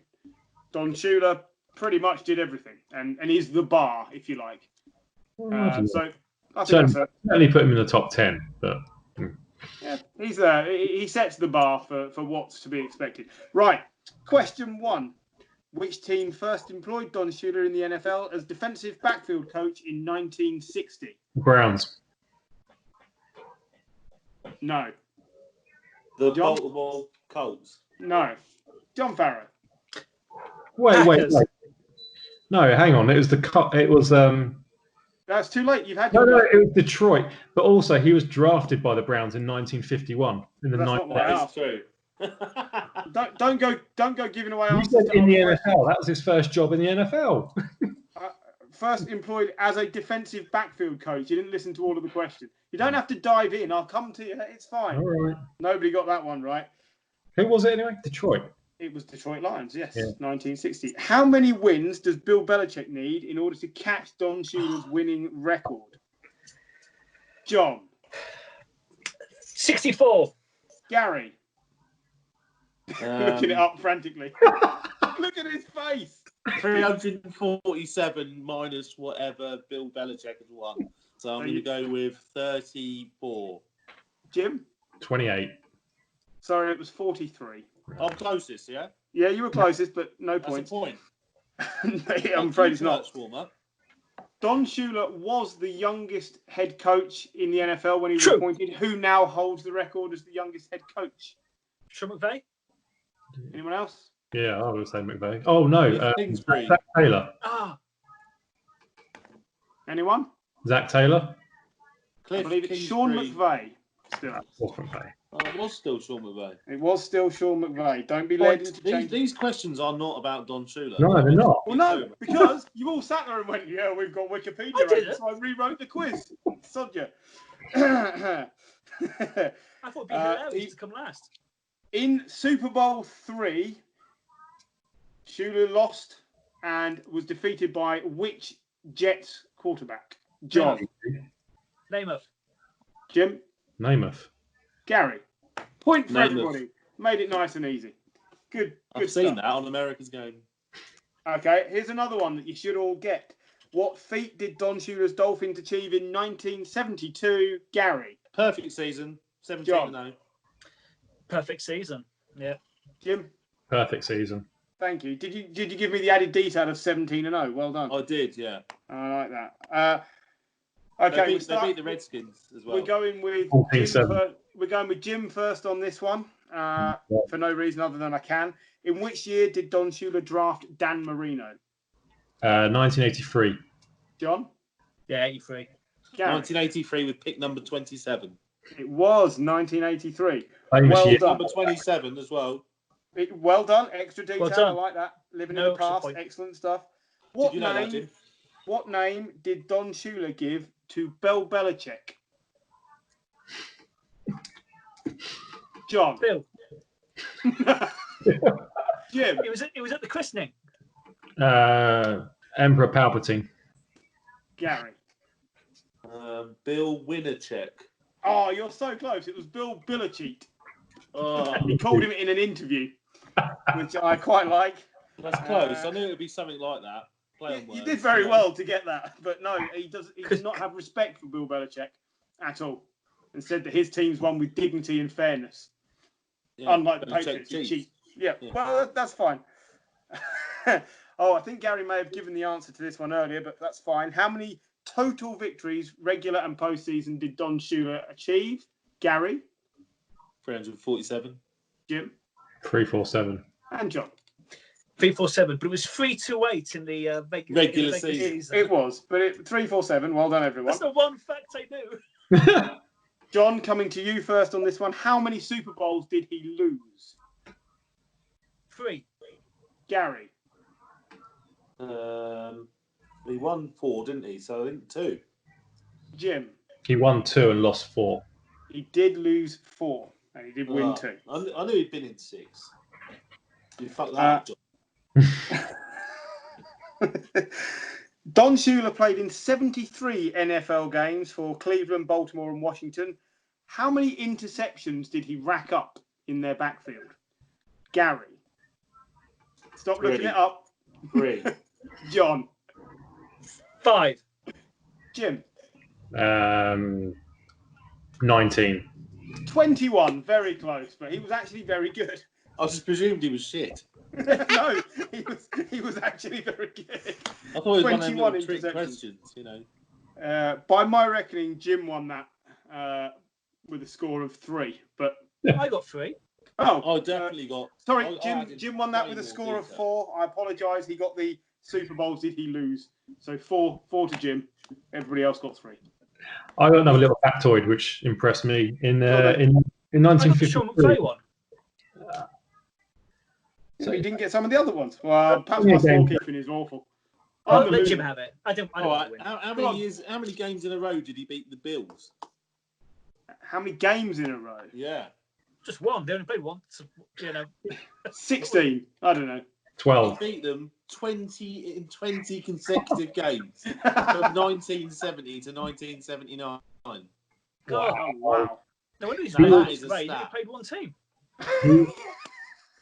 Don Shula pretty much did everything and is the bar, if you like. So I think certainly put him in the top 10, but yeah, he's there. He sets the bar for what's to be expected. Right. Question 1. Which team first employed Don Shula in the NFL as defensive backfield coach in 1960? Browns. No. The Baltimore Colts. No. John Farrow. Wait. No, hang on. It was That's too late. You've had No, it was Detroit. But also, he was drafted by the Browns in 1951. That's true. Don't go giving away answers. You said in the NFL. That was his first job in the NFL. First employed as a defensive backfield coach. You didn't listen to all of the questions. You don't have to dive in. I'll come to you. It's fine. All right. Nobody got that one right. Who was it anyway? Detroit. It was Detroit Lions, yes, Yeah. 1960. How many wins does Bill Belichick need in order to catch Don Shula's winning record? John. 64. Gary. Looking it up frantically. Look at his face. 347 minus whatever Bill Belichick has won. So I'm going to go with 34. Jim? 28. Sorry, it was 43. I'm closest, yeah? Yeah, you were closest, but no That's points. a point. I'm afraid it's not. Warm-up. Don Shula was the youngest head coach in the NFL when he was appointed. Who now holds the record as the youngest head coach? Sean McVay? Anyone else? Yeah, I would say McVay. Oh, no. Kingsbury. Zach Taylor. Anyone? Zach Taylor? I believe it's Sean McVay. Still. It was still Sean McVay. It was still Sean McVay. Don't be led into change. These questions are not about Don Shula. No, they're not. Well, no, because you all sat there and went, yeah, we've got Wikipedia open, so I rewrote the quiz. Sod you. I thought it'd be hilarious to come last. In Super Bowl III, Shula lost and was defeated by which Jets quarterback? John. Namath. Jim. Namath. Gary. Point for Namath. everybody. Made it nice and easy. Good. I've seen that on America's Game. Okay, here's another one that you should all get. What feat did Don Shula's Dolphins achieve in 1972? Gary. Perfect season. 17-0. Perfect season. Yeah. Jim. Perfect season. Thank you. Did you give me the added detail of 17-0? Well done. I did, yeah. I like that. Okay, they beat the Redskins as well. We're going with Jim first on this one for no reason other than I can. In which year did Don Shula draft Dan Marino? 1983. John? Yeah, 83. Gary? 1983 with pick number 27. It was 1983. Well done. Number 27 as well. Well done. Extra detail. Well done. I like that. Living in No the past. point. Excellent stuff. What Did you know that, name? Jim? What name did Don Shula give to Bill Belichick? John. Bill. Jim. It was at the christening. Emperor Palpatine. Gary. Bill Winnercheck. Oh, you're so close. It was Bill Belichick. Oh, He called him in an interview, which I quite like. that's close. I knew it would be something like that. Play on You words, did very know. well to get that, but no, he does not have respect for Bill Belichick at all, and said that his teams won with dignity and fairness, Yeah, unlike the Belichick Patriots, who cheats. cheat. Yeah, well, that's fine. Oh, I think Gary may have given the answer to this one earlier, but that's fine. How many total victories, regular and postseason, did Don Shula achieve? Gary, 347. Jim, 347. and John. 347, but it was 328 in the Regular season. It was, but 347. Well done, everyone. That's the one fact I knew. John, coming to you first on this one. How many Super Bowls did he lose? 3. Gary. He won 4, didn't he? So I think 2. Jim. He won 2 and lost 4. He did lose 4, and he did win 2. I knew he'd been in 6. You fucked that up, John. Don Shula played in 73 NFL games for Cleveland, Baltimore, and Washington. How many interceptions did he rack up in their backfield? Gary. Stop 3. looking it up. 3. John. 5. Jim. 19. 21. Very close, but he was actually very good. I just presumed he was shit. No, he was actually very good. I thought it was 21 one of them trick interceptions. questions, you know. By my reckoning, Jim won that with a score of 3. But I got 3. I definitely got. Sorry, I Jim won that way with a more score of detail. 4. I apologise. He got the Super Bowls. Did he lose? So 4 to Jim. Everybody else got 3. I got another little factoid which impressed me. In I got the 1953. Sean McVay one. So you didn't get some of the other ones. Well, perhaps Yeah, my game. scorekeeping is awful. I'll I'm the let Jim loser. have it. I don't All want right. to win. How many games in a row did he beat the Bills? How many games in a row? Yeah. Just one. They only played once. So, 16. I don't know. 12. He beat them 20 consecutive games from 1970 to 1979. God. Oh, wow. No wonder he's Now, played. that He's is a great. He stat. only played one team.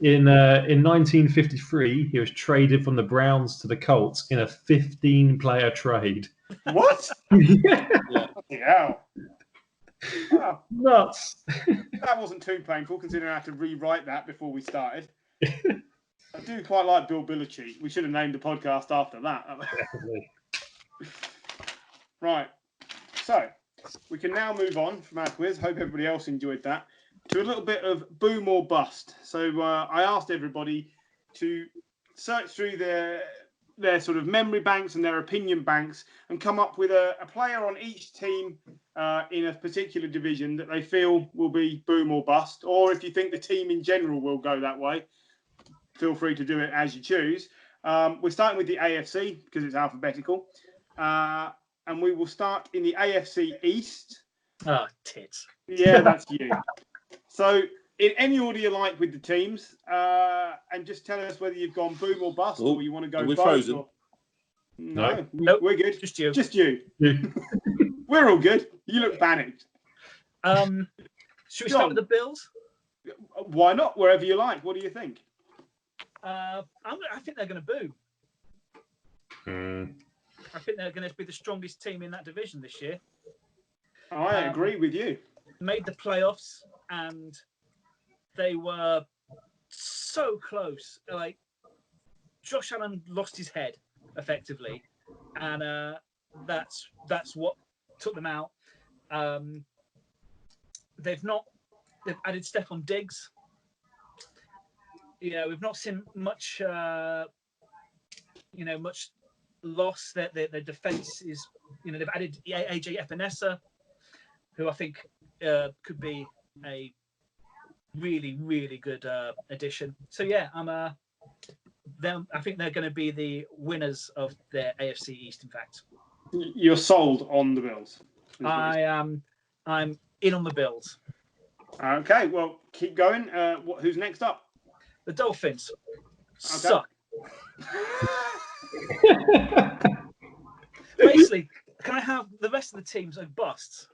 In 1953, he was traded from the Browns to the Colts in a 15-player trade. What? Yeah. Yeah. Wow. Nuts. That wasn't too painful, considering I had to rewrite that before we started. I do quite like Bill Belichick. We should have named the podcast after that. Definitely. Right. So, we can now move on from our quiz. Hope everybody else enjoyed that. To a little bit of boom or bust. So, I asked everybody to search through their sort of memory banks and their opinion banks and come up with a player on each team in a particular division that they feel will be boom or bust. Or if you think the team in general will go that way, feel free to do it as you choose. We're starting with the AFC because it's alphabetical. And we will start in the AFC East. Oh, tits. Yeah, that's you. So, in any order you like with the teams, and just tell us whether you've gone boom or bust, or you want to go we're both. frozen. Or... No, Nope. we're good. Just you. Just you. We're all good. You look panicked. Should we start with the Bills? Why not? Wherever you like. What do you think? I think they're going to boom. I think they're going to be the strongest team in that division this year. I agree with you. Made the playoffs and they were so close. Like Josh Allen lost his head effectively, and that's what took them out. They've added Stephon Diggs. We've not seen much. Much loss. Their defense is. They've added AJ Epinesa, who I think could be a really, really good addition. So yeah, I'm I think they're going to be the winners of the AFC East. In fact, you're sold on the Bills. I'm in on the Bills. Okay, well, keep going. Who's next up? The Dolphins suck. Basically, can I have the rest of the teams like busts?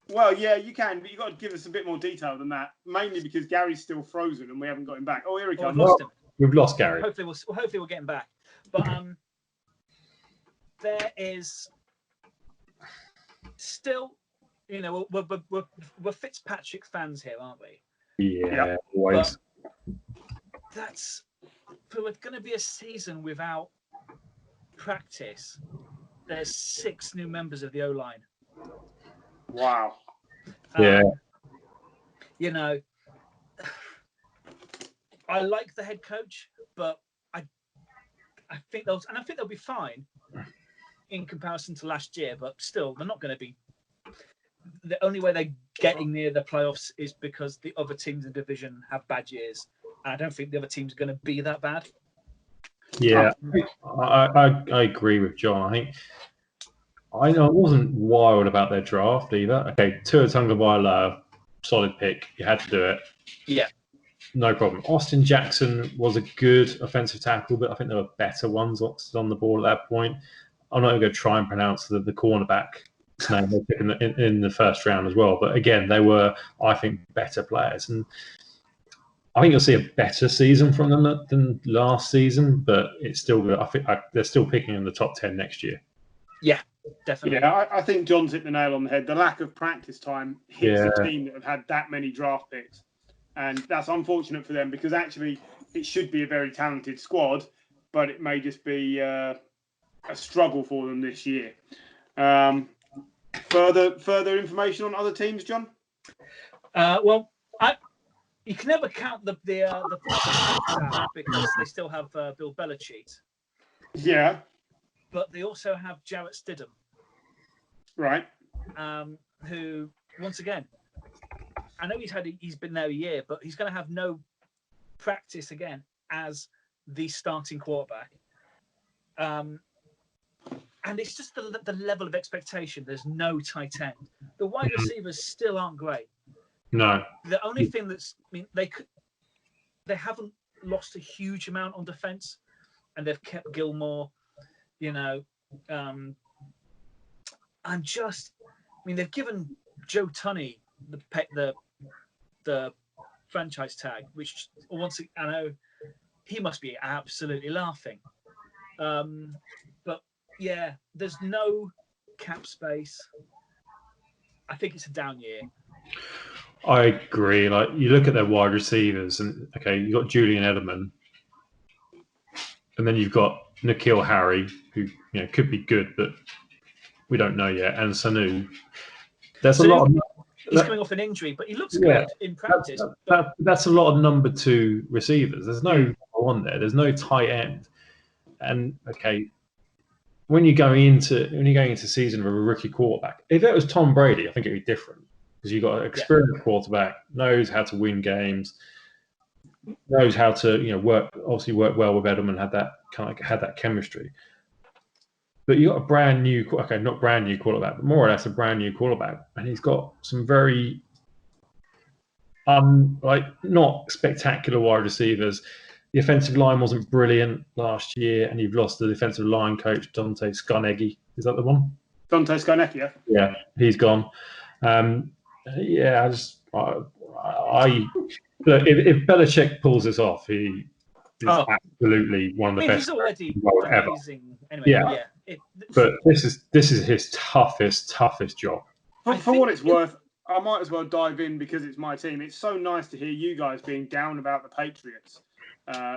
Well, yeah, you can, but you've got to give us a bit more detail than that. Mainly because Gary's still frozen and we haven't got him back. Oh, here he comes. I've lost him. We've lost Gary. Hopefully we'll get him back. But there is still, we're Fitzpatrick fans here, aren't we? Yeah, always. That's going to be a season without practice. There's 6 new members of the O-line. Wow. Yeah. I like the head coach, but I think they'll be fine in comparison to last year. But still, they're not going to be. The only way they're getting near the playoffs is because the other teams in the division have bad years. And I don't think the other teams are going to be that bad. Yeah, I agree with John. I wasn't wild about their draft either. Okay, Tua Tagovailoa, solid pick. You had to do it. Yeah. No problem. Austin Jackson was a good offensive tackle, but I think there were better ones on the board at that point. I'm not even going to try and pronounce the cornerback's name they took in the first round as well. But again, they were, I think, better players. And I think you'll see a better season from them than last season, but it's still good. I think they're still picking in the top 10 next year. Yeah, definitely. Yeah, I think John's hit the nail on the head. The lack of practice time hits a team that have had that many draft picks. And that's unfortunate for them because actually it should be a very talented squad, but it may just be a struggle for them this year. Further information on other teams, John? You can never count the out because they still have Bill Belichick. Yeah. But they also have Jarrett Stidham. Right. Who, once again, I know he's been there a year, but he's going to have no practice again as the starting quarterback. And it's just the level of expectation. There's no tight end. The wide receivers still aren't great. No. The only thing they haven't lost a huge amount on defense, and they've kept Gilmore. They've given Joe Tunney the franchise tag, which I know he must be absolutely laughing. But yeah, there's no cap space. I think it's a down year. I agree. Like you look at their wide receivers, and okay, you got Julian Edelman, and then you've got N'Keal Harry, who could be good, but we don't know yet. And Sanu. There's a lot. He's coming off an injury, but he looks good in practice. That's a lot of number 2 receivers. There's no number 1 there. There's no tight end. And okay, when you're going into season with a rookie quarterback, if it was Tom Brady, I think it'd be different because you've got an experienced quarterback, knows how to win games, knows how to work well with Edelman, had that chemistry. But you got a brand new, not brand new quarterback, but more or less a brand new quarterback, and he's got some very, not spectacular wide receivers. The offensive line wasn't brilliant last year, and you've lost the defensive line coach Dante Scarnecchia. Is that the one? Dante Scarnecchia. Yeah, he's gone. If Belichick pulls this off, he is absolutely one of the best. He's already amazing. Ever. Anyway, but this is his toughest job. For what it's worth, I might as well dive in because it's my team. It's so nice to hear you guys being down about the Patriots.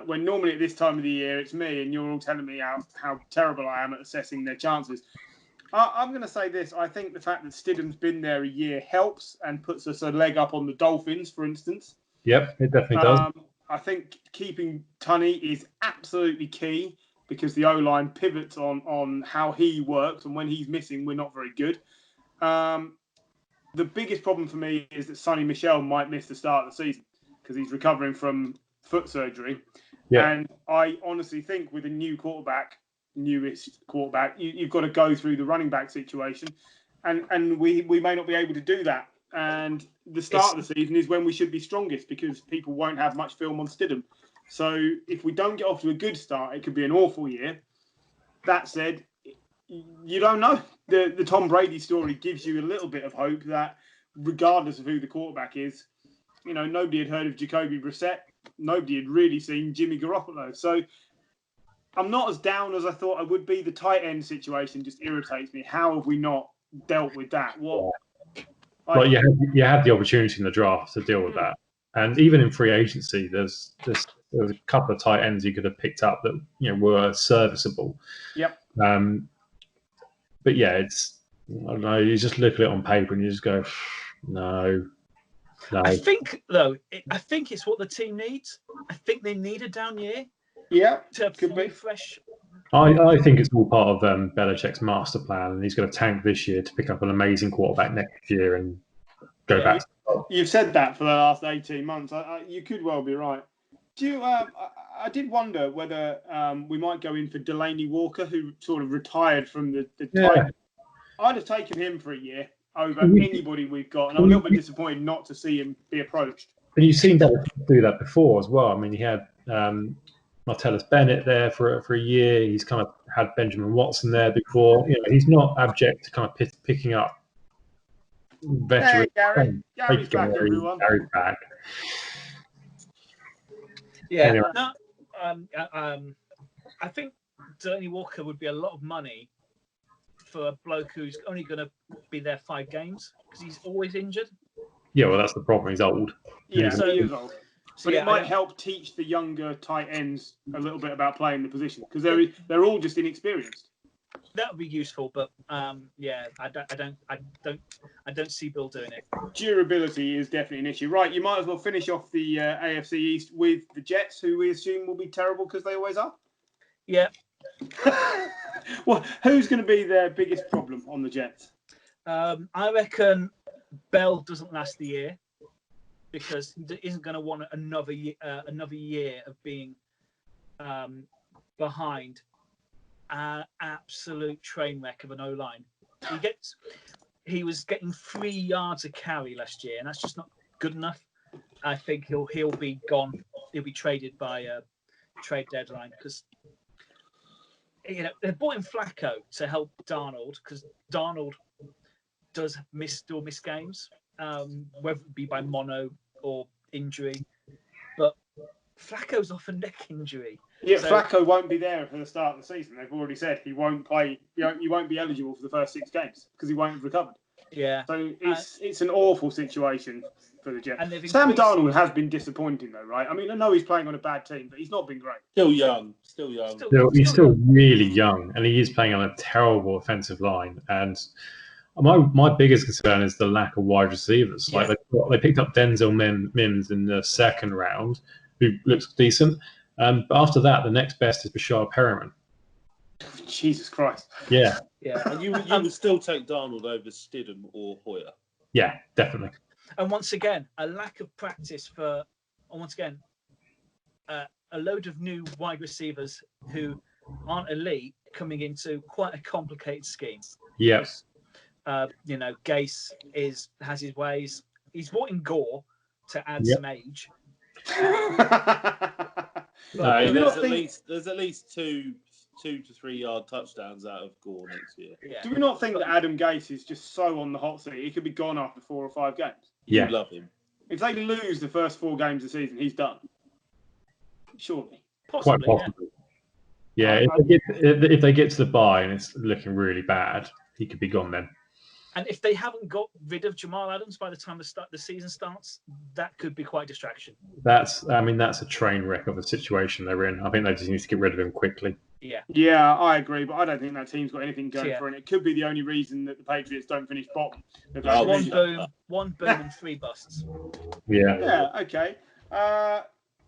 When normally at this time of the year it's me and you're all telling me how terrible I am at assessing their chances. I'm going to say this. I think the fact that Stidham's been there a year helps and puts us a leg up on the Dolphins, for instance. Yep, it definitely does. I think keeping Tunney is absolutely key because the O-line pivots on how he works, and when he's missing, we're not very good. The biggest problem for me is that Sonny Michel might miss the start of the season because he's recovering from foot surgery. Yeah. And I honestly think with a newest quarterback, you've got to go through the running back situation. And we may not be able to do that. And the start of the season is when we should be strongest because people won't have much film on Stidham. So if we don't get off to a good start, it could be an awful year. That said, you don't know. The Tom Brady story gives you a little bit of hope that regardless of who the quarterback is, nobody had heard of Jacoby Brissett. Nobody had really seen Jimmy Garoppolo. So I'm not as down as I thought I would be. The tight end situation just irritates me. How have we not dealt with that? Well, you had the opportunity in the draft to deal with that. And even in free agency, there's a couple of tight ends you could have picked up that were serviceable. Yep. But yeah, I don't know. You just look at it on paper and you just go, no. I think it's what the team needs. I think they need a down year. Yeah, to could be fresh. I think it's all part of Belichick's master plan, and he's going to tank this year to pick up an amazing quarterback next year and go back. You've said that for the last 18 months. You could well be right. Do you? I did wonder whether we might go in for Delaney Walker, who sort of retired from the title. I'd have taken him for a year over anybody we've got, and I'm a little bit disappointed not to see him be approached. And you've seen Belichick do that before as well. I mean, he had Martellus Bennett there for a year. He's kind of had Benjamin Watson there before. He's not abject to kind of picking up veterans. Hey, Gary's back, everyone. Gary's back. Yeah. Anyway. No, I think Delaney Walker would be a lot of money for a bloke who's only going to be there 5 games because he's always injured. Yeah, well, that's the problem. He's old. Yeah, so he is old. But yeah, it might help teach the younger tight ends a little bit about playing the position because they're all just inexperienced. That would be useful, but I don't see Bill doing it. Durability is definitely an issue. Right, you might as well finish off the AFC East with the Jets, who we assume will be terrible because they always are. Yeah. Well, who's going to be their biggest problem on the Jets? I reckon Bell doesn't last the year because he isn't going to want another year of being behind an absolute train wreck of an O-line. He was getting 3 yards a carry last year, and that's just not good enough. I think he'll be gone. He'll be traded by a trade deadline because they brought in Flacco to help Darnold because Darnold does miss games, whether it be by mono or injury. But Flacco's off a neck injury. Yeah, so Flacco won't be there for the start of the season. They've already said he won't play. He won't be eligible for the first 6 games because he won't have recovered. Yeah. So it's an awful situation for the Jets. And Sam Darnold has been disappointing though, right? I mean, I know he's playing on a bad team, but he's not been great. Still young. He's still really young, and he is playing on a terrible offensive line. And my biggest concern is the lack of wide receivers. Yeah. Like they picked up Denzel Mims in the 2nd round, who looks decent. But after that, the next best is Bashar Perriman. Jesus Christ. Yeah. Yeah. And you would still take Darnold over Stidham or Hoyer. Yeah, definitely. And once again, a lack of practice for, a load of new wide receivers who aren't elite coming into quite a complicated scheme. Yes. Gase has his ways. He's brought in Gore to add some age. There's at least 2 to 3 yard touchdowns out of Gore next year. Yeah. Do we not think that Adam Gase is just so on the hot seat? He could be gone after 4 or 5 games. Yeah, you love him. If they lose the first 4 games of the season, he's done. Surely, quite possibly. Yeah, if they get to the bye and it's looking really bad, he could be gone then. And if they haven't got rid of Jamal Adams by the time the season starts, that could be quite a distraction. That's a train wreck of a situation they're in. I think they just need to get rid of him quickly. Yeah, I agree, but I don't think that team's got anything going for it. It could be the only reason that the Patriots don't finish bottom. One boom and 3 busts. Yeah. Yeah, okay.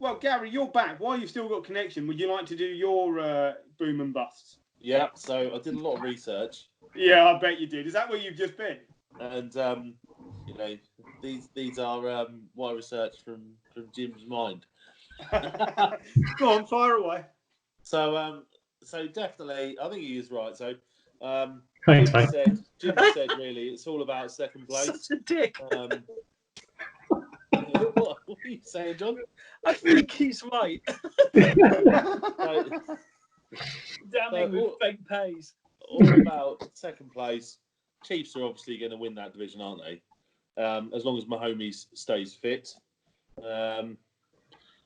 Well, Gary, you're back. While you've still got connection, would you like to do your boom and busts? Yeah, so I did a lot of research. Yeah, I bet you did. Is that where you've just been? And these are what I researched from Jim's mind. Go on, fire away. So definitely, I think he is right. So, Thanks, Jimmy mate. said, really, it's all about second place. Such a dick. What are you saying, John? I think he's right. So, Damning with fake pays. all about second place. Chiefs are obviously going to win that division, aren't they? As long as Mahomes stays fit.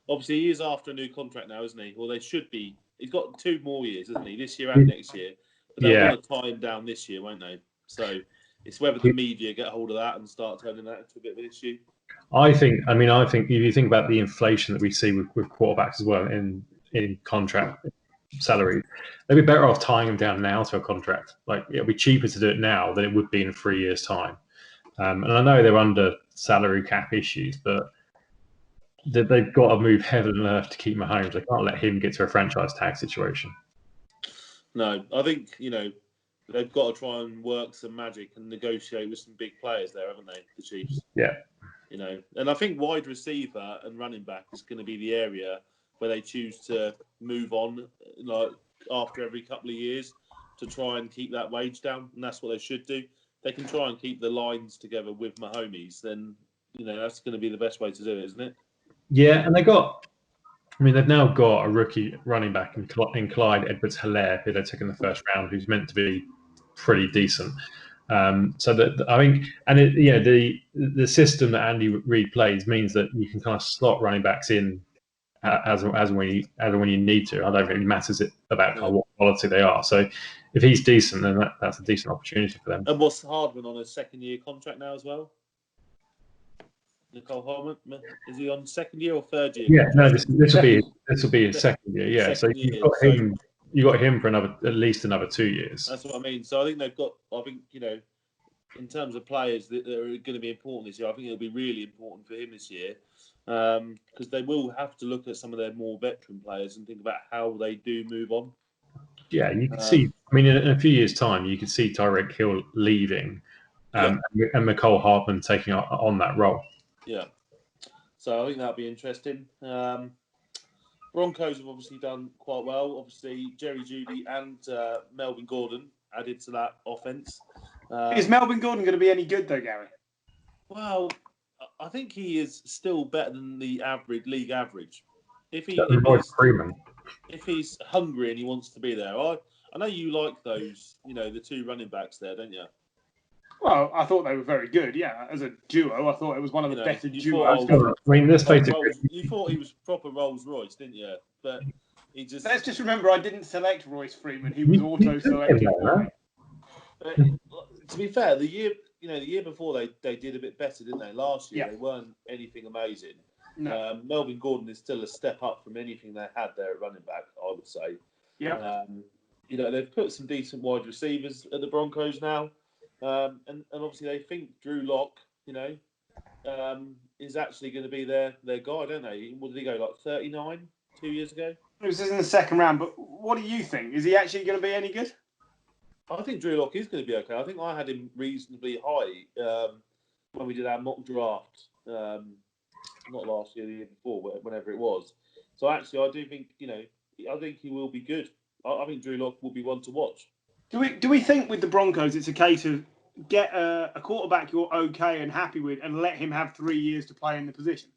Obviously, he is after a new contract now, isn't he? Well, they should be. He's got 2 more years, isn't he? This year and next year. But they'll want to tie him down this year, won't they? So it's whether the media get hold of that and start turning that into a bit of an issue. I think if you think about the inflation that we see with quarterbacks as well in contract salaries, they'd be better off tying them down now to a contract. Like, it'll be cheaper to do it now than it would be in 3 years' time. And I know they're under salary cap issues, but they've got to move heaven and earth to keep Mahomes. They can't let him get to a franchise tag situation. No, I think, they've got to try and work some magic and negotiate with some big players there, haven't they, the Chiefs? Yeah. And I think wide receiver and running back is going to be the area where they choose to move on, like, after every couple of years to try and keep that wage down, and that's what they should do. They can try and keep the lines together with Mahomes, then, that's going to be the best way to do it, isn't it? Yeah, and they've now got a rookie running back in Clyde Edwards-Helaire, who they took in the first round, who's meant to be pretty decent. So that I think, and the system that Andy Reid plays means that you can kind of slot running backs in as and when you need to. I don't think it matters about kind of what quality they are. So if he's decent, then that's a decent opportunity for them. And what's Hardman on a second-year contract now as well? Nicole Hardman, is he on second year or third year? Yeah, no, this will be his second year. Yeah, second so year. you got him for at least another 2 years. That's what I mean. So I think they've got. I think in terms of players that are going to be important this year, I think it'll be really important for him this year because they will have to look at some of their more veteran players and think about how they do move on. Yeah, you can see. I mean, in a few years' time, you could see Tyreek Hill leaving, and Mecole Hardman taking on that role. Yeah, so I think that'll be interesting. Broncos have obviously done quite well. Obviously, Jerry Jeudy and Melvin Gordon added to that offense. Is Melvin Gordon going to be any good though, Gary? Well, I think he is still better than the league average. If he's hungry and he wants to be there, I know you like those, the 2 running backs there, don't you? Well, I thought they were very good. Yeah, as a duo, I thought it was one of the better duos. You thought he was proper Rolls Royce, didn't you? But he just. Let's just remember, I didn't select Royce Freeman. He was auto-selected for me. To be fair, the year before they did a bit better, didn't they? Last year they weren't anything amazing. No. Melvin Gordon is still a step up from anything they had there at running back, I would say. Yeah. They've put some decent wide receivers at the Broncos now. And obviously they think Drew Lock, is actually going to be their guy, don't they? What did he go, like 39 2 years ago? It was in the second round, but what do you think? Is he actually going to be any good? I think Drew Lock is going to be okay. I think I had him reasonably high when we did our mock draft, not last year, the year before, whenever it was. So actually, I do think, I think he will be good. I think Drew Lock will be one to watch. Do we think with the Broncos it's a case of get a quarterback you're okay and happy with and let him have 3 years to play in the position?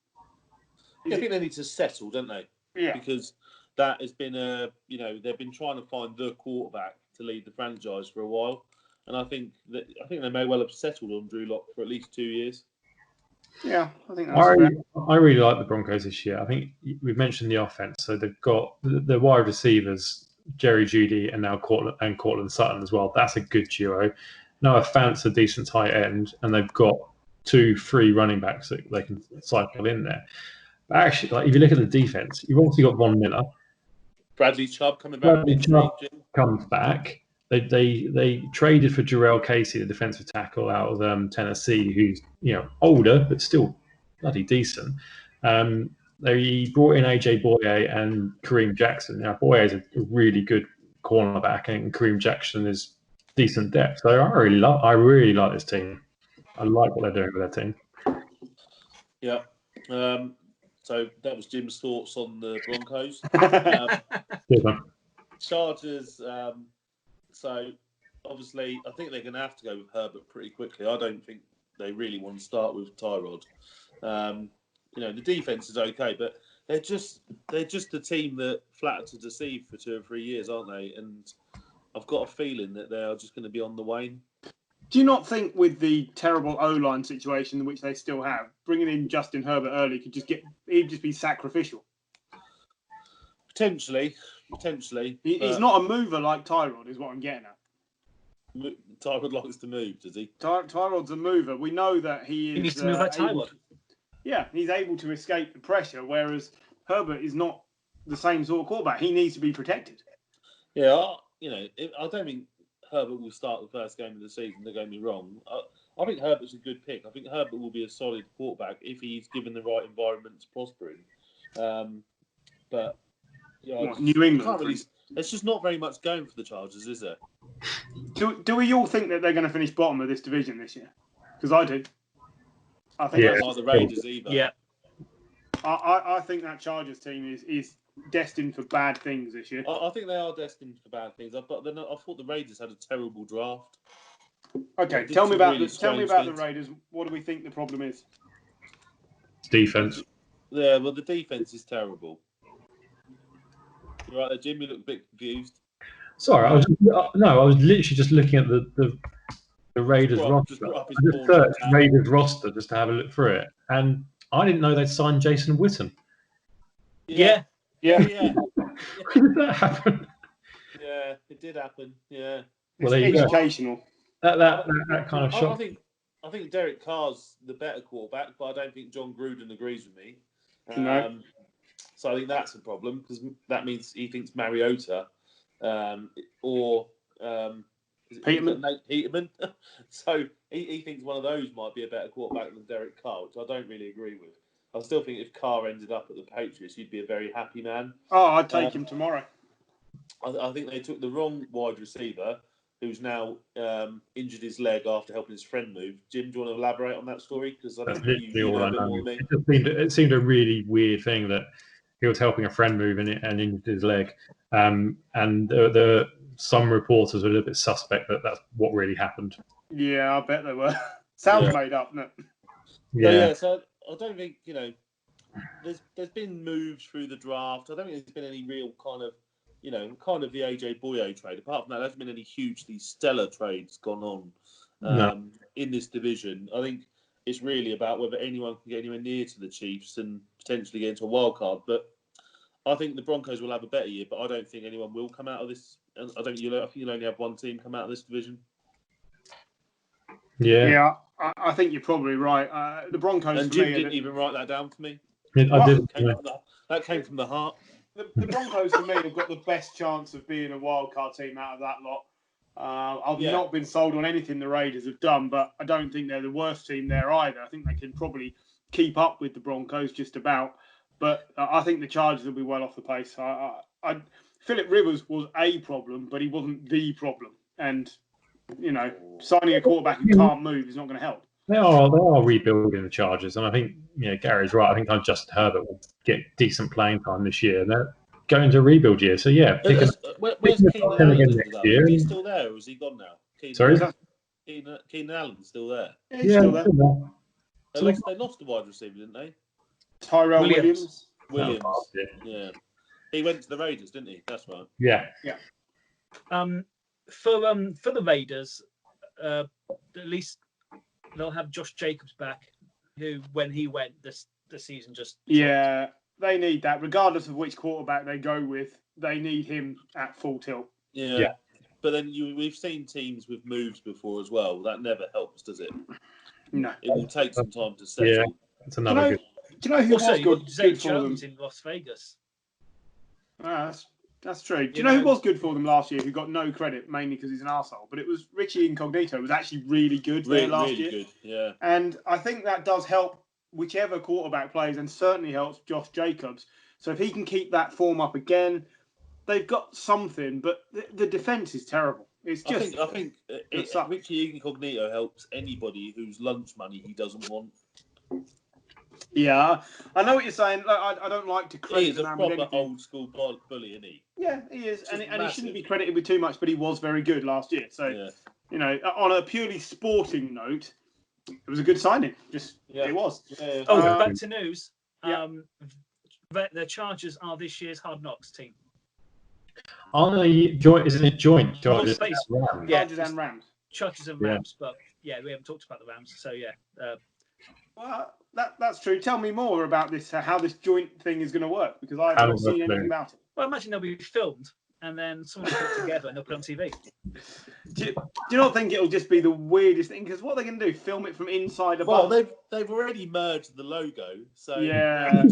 I think they need to settle, don't they? Yeah. Because that has been they've been trying to find the quarterback to lead the franchise for a while, and I think they may well have settled on Drew Lock for at least 2 years. Yeah, I think that's fair. I really like the Broncos this year. I think we've mentioned the offense, so they've got the wide receivers. Jerry Jeudy and now Cortland Sutton as well. That's a good duo. Noah Fant's a decent tight end, and they've got 2 free running backs that they can cycle in there. But actually, if you look at the defense, you've also got Von Miller. Bradley Chubb coming back. Comes back. They traded for Jarrell Casey, the defensive tackle out of Tennessee, who's older but still bloody decent. They brought in AJ Boye and Kareem Jackson. Now, Boye is a really good cornerback, and Kareem Jackson is decent depth. So I really like this team. I like what they're doing with their team. Yeah. So that was Jim's thoughts on the Broncos. Good one. Chargers. So obviously, I think they're going to have to go with Herbert pretty quickly. I don't think they really want to start with Tyrod. The defense is okay, but they're just the team that flattered to deceive for 2 or 3 years, aren't they? And I've got a feeling that they are just going to be on the wane. Do you not think with the terrible O-line situation which they still have, bringing in Justin Herbert early he'd just be sacrificial? Potentially. He's not a mover like Tyrod, is what I'm getting at. Tyrod likes to move, does he? Tyrod's a mover. We know that he He needs to move like Tyrod. Yeah, he's able to escape the pressure, whereas Herbert is not the same sort of quarterback. He needs to be protected. Yeah, I don't think Herbert will start the first game of the season. Don't get me wrong. I think Herbert's a good pick. I think Herbert will be a solid quarterback if he's given the right environment to prosper in. But New England. There's just not very much going for the Chargers, is there? Do we all think that they're going to finish bottom of this division this year? Because I do. I think not like the Raiders either. Yeah. I think that Chargers team is destined for bad things this year. I think they are destined for bad things. I thought the Raiders had a terrible draft. Okay, tell me about the Raiders. What do we think the problem is? Defense. Yeah, well, the defense is terrible. You right there, Jim? You look a bit confused. Sorry, I was literally just looking at the Raiders roster. I just searched Raiders roster just to have a look through it, and I didn't know they'd signed Jason Witten. Yeah. Yeah. When did that happen? Yeah, it did happen. Yeah. Well, it's educational. That kind of shock. I think Derek Carr's the better quarterback, but I don't think John Gruden agrees with me. No. So I think that's a problem because that means he thinks Mariota or Peterman. Nate Peterman. So he thinks one of those might be a better quarterback than Derek Carr, which I don't really agree with. I still think if Carr ended up at the Patriots, he'd be a very happy man. Oh, I'd take him tomorrow. I think they took the wrong wide receiver, who's now injured his leg after helping his friend move. Jim, do you want to elaborate on that story? Because that's literally all I know. It seemed a really weird thing that he was helping a friend move and injured his leg. And some reporters were a little bit suspect that that's what really happened. Yeah, I bet they were. Sounds made up, doesn't it? Yeah. So I don't think there's been moves through the draft. I don't think there's been any real kind of the AJ Boye trade. Apart from that, there hasn't been any hugely stellar trades gone on in this division. I think it's really about whether anyone can get anywhere near to the Chiefs and potentially get into a wild card. But I think the Broncos will have a better year, but I don't think anyone will come out of this. I think you'll only have one team come out of this division. Yeah, I think you're probably right. The Broncos. And Jim didn't even write that down for me. I did. That came from the heart. The Broncos, for me, have got the best chance of being a wild card team out of that lot. I've not been sold on anything the Raiders have done, but I don't think they're the worst team there either. I think they can probably keep up with the Broncos just about. But I think the Chargers will be well off the pace. Philip Rivers was a problem, but he wasn't the problem. And, signing a quarterback who can't move is not going to help. They are rebuilding the Chargers, and I think Gary's right. I think Justin Herbert will get decent playing time this year, and they're going to a rebuild year. So where's Keenan Allen next year? Is he still there, or is he gone now? Sorry, Keenan Allen's still there. Yeah, he's still there. They lost the wide receiver, didn't they? Tyrell Williams. Yeah. He went to the Raiders, didn't he? That's right. Yeah. For the Raiders, at least they'll have Josh Jacobs back, who, when he went, the season just... Yeah, they need that. Regardless of which quarterback they go with, they need him at full tilt. Yeah. But then we've seen teams with moves before as well. That never helps, does it? No. It will take some time to settle. Yeah, that's another good... Do you know who was good Zay for Jones them? in Las Vegas. That's true. Do you know who was good for them last year, who got no credit, mainly because he's an arsehole? But it was Richie Incognito, was actually really good there last year. Really good, yeah. And I think that does help whichever quarterback plays, and certainly helps Josh Jacobs. So if he can keep that form up again, they've got something, but the defence is terrible. It's just... I think Richie Incognito helps anybody whose lunch money he doesn't want. Yeah, I know what you're saying. Like, I don't like to credit He's a the man with proper anything. old school bully, isn't he? Yeah, he is, and he massive. shouldn't be credited with too much, but he was very good last year. So, you know, on a purely sporting note, it was a good signing. It was. Yeah. Oh, back to news. Yeah. The Chargers are this year's Hard Knocks team. Are they joint? Isn't it joint? Chargers Space. and Chargers and Rams. Chargers and Rams, but yeah, we haven't talked about the Rams. So yeah. Well, that's true. Tell me more about this. How this joint thing is going to work, because I've not seen anything about it. Well, imagine they'll be filmed and then someone will put it together and they'll put it on TV. Do you not think it'll just be the weirdest thing? Because what are they going to do? Film it from inside a Well, bus? they've already merged the logo, so yeah.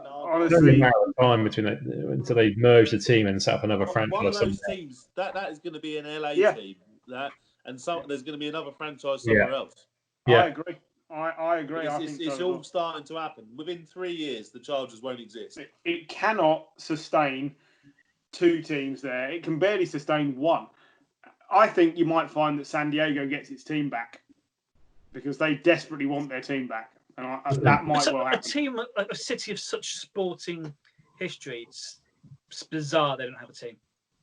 Honestly, time between it until they merge the team and set up another franchise. One of those teams that is going to be an LA team, and there's going to be another franchise somewhere else. Yeah, I agree. I agree. It's all starting to happen. Within 3 years, the Chargers won't exist. It cannot sustain 2 teams there. It can barely sustain 1. I think you might find that San Diego gets its team back because they desperately want their team back. And that might well happen. A city of such sporting history, it's bizarre they don't have a team.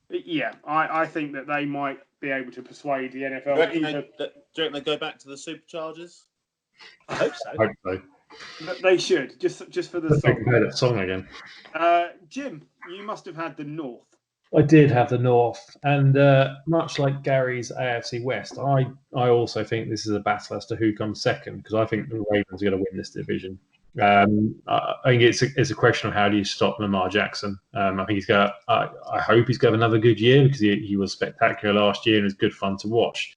Yeah, I think that they might be able to persuade the NFL. Do you reckon they go back to the Superchargers? I hope so. They should, just for the song. Hear that song again. Jim, you must have had the North. I did have the North, and much like Gary's AFC West, I also think this is a battle as to who comes second, because I think the Ravens are going to win this division. I think it's a question of how do you stop Lamar Jackson. I think he's got. I hope he's got another good year, because he was spectacular last year and it was good fun to watch.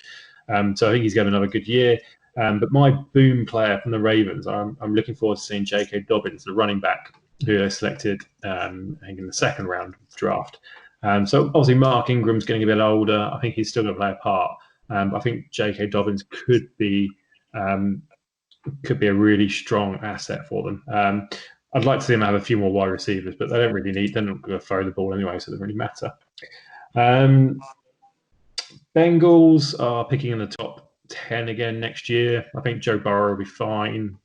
So I think he's got another good year. But my boom player from the Ravens, I'm looking forward to seeing J.K. Dobbins, the running back who they selected, I think in the second round draft. So obviously Mark Ingram's getting a bit older. I think he's still going to play a part. I think J.K. Dobbins could be a really strong asset for them. I'd like to see them have a few more wide receivers, but they don't really need. They're not going to throw the ball anyway, so it doesn't really matter. Bengals are picking in the top 10 again next year. I think Joe Burrow will be fine.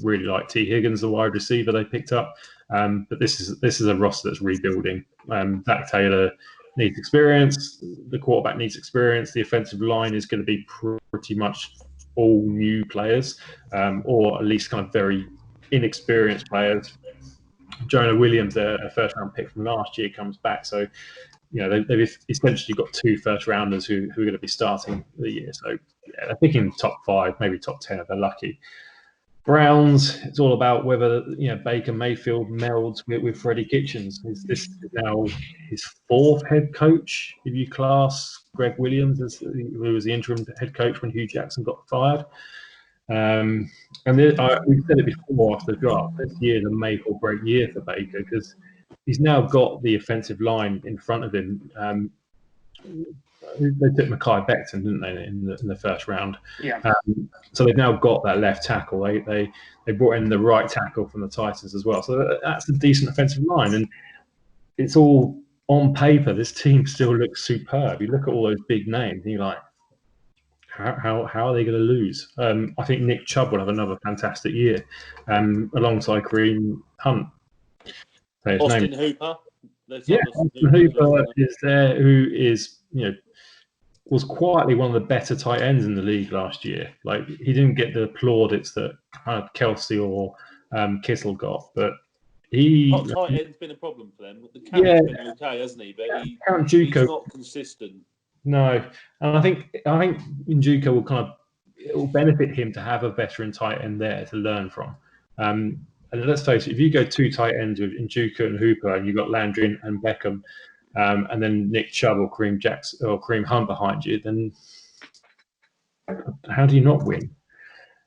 Really like T. Higgins, the wide receiver they picked up. But this is a roster that's rebuilding. Zach Taylor needs experience. The quarterback needs experience. The offensive line is going to be pretty much all new players, or at least kind of very inexperienced players. Jonah Williams, a first-round pick from last year, comes back. So, you know, they've essentially got 2 first-rounders who are going to be starting the year. So, yeah, they're picking top 5, maybe top 10 if they're lucky. Browns, it's all about whether Baker Mayfield melds with Freddie Kitchens. This is now his 4th head coach, if you class Greg Williams, who was the interim head coach when Hugh Jackson got fired. And we said it before after the draft, this year is a make or break year for Baker, because he's now got the offensive line in front of him. They took Mekhi Becton, didn't they, in the first round? Yeah. So they've now got that left tackle. They brought in the right tackle from the Titans as well. So that's a decent offensive line, and it's all on paper. This team still looks superb. You look at all those big names, and you're like, how are they going to lose? I think Nick Chubb will have another fantastic year, alongside Kareem Hunt. Austin Hooper. Yeah, Austin Hooper is there, who is was quietly one of the better tight ends in the league last year. Like, he didn't get the plaudits that kind of Kelsey or Kittle got, but tight end's been a problem for them. The Count's been okay, hasn't he? But he's not consistent. No, and I think Njoku it will benefit him to have a veteran tight end there to learn from. And let's face it, if you go 2 tight ends with Njoku and Hooper, and you've got Landry and Beckham, and then Nick Chubb or Kareem Jackson or Kareem Hunt behind you, then how do you not win?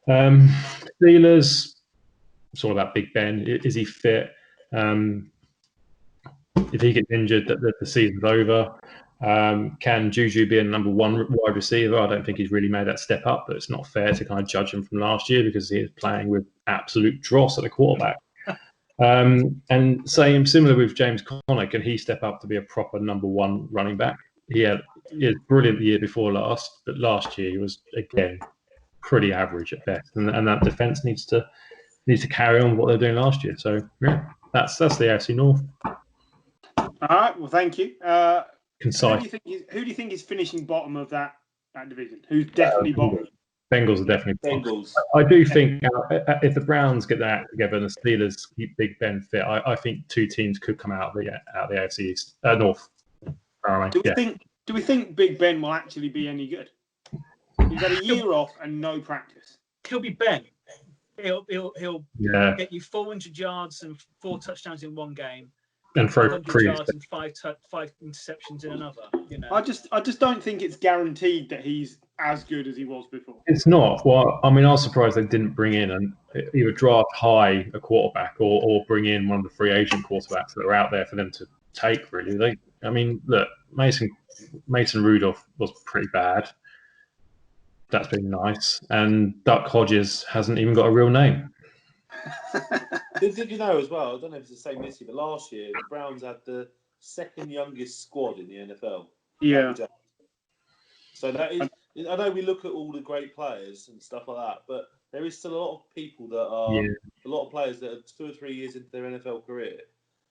Steelers, it's all about Big Ben. Is he fit? If he gets injured, the season's over. Can Juju be a number 1 wide receiver? I don't think he's really made that step up, but it's not fair to kind of judge him from last year, because he is playing with absolute dross at the quarterback. And similar with James Conner, can he step up to be a proper number 1 running back? He was brilliant the year before last, but last year he was again pretty average at best, and that defense needs to carry on what they're doing last year. So yeah, that's the AFC North. All right. Well, thank you. Concise. Who do you think is finishing bottom of that division? Who's definitely bottom? Bengals are definitely Bengals. I do think if the Browns get that together and the Steelers keep Big Ben fit, I think two teams could come out of the AFC East, North. Do we think Big Ben will actually be any good? He's had a year off and no practice. He'll be Ben. He'll get you 400 yards and 4 touchdowns in one game, and throw 100 yards and 5 interceptions in another. You know, I just don't think it's guaranteed that he's as good as he was before. It's not. Well, I mean, I was surprised they didn't bring in and either draft high a quarterback or bring in one of the free agent quarterbacks that are out there for them to take. Really, look, Mason Rudolph was pretty bad. That's been nice, and Duck Hodges hasn't even got a real name. Did you know as well? I don't know if it's the same this year, but last year the Browns had the second youngest squad in the NFL. Yeah. So that is. I know we look at all the great players and stuff like that, but there is still a lot of people that are a lot of players that are 2 or 3 years into their NFL career.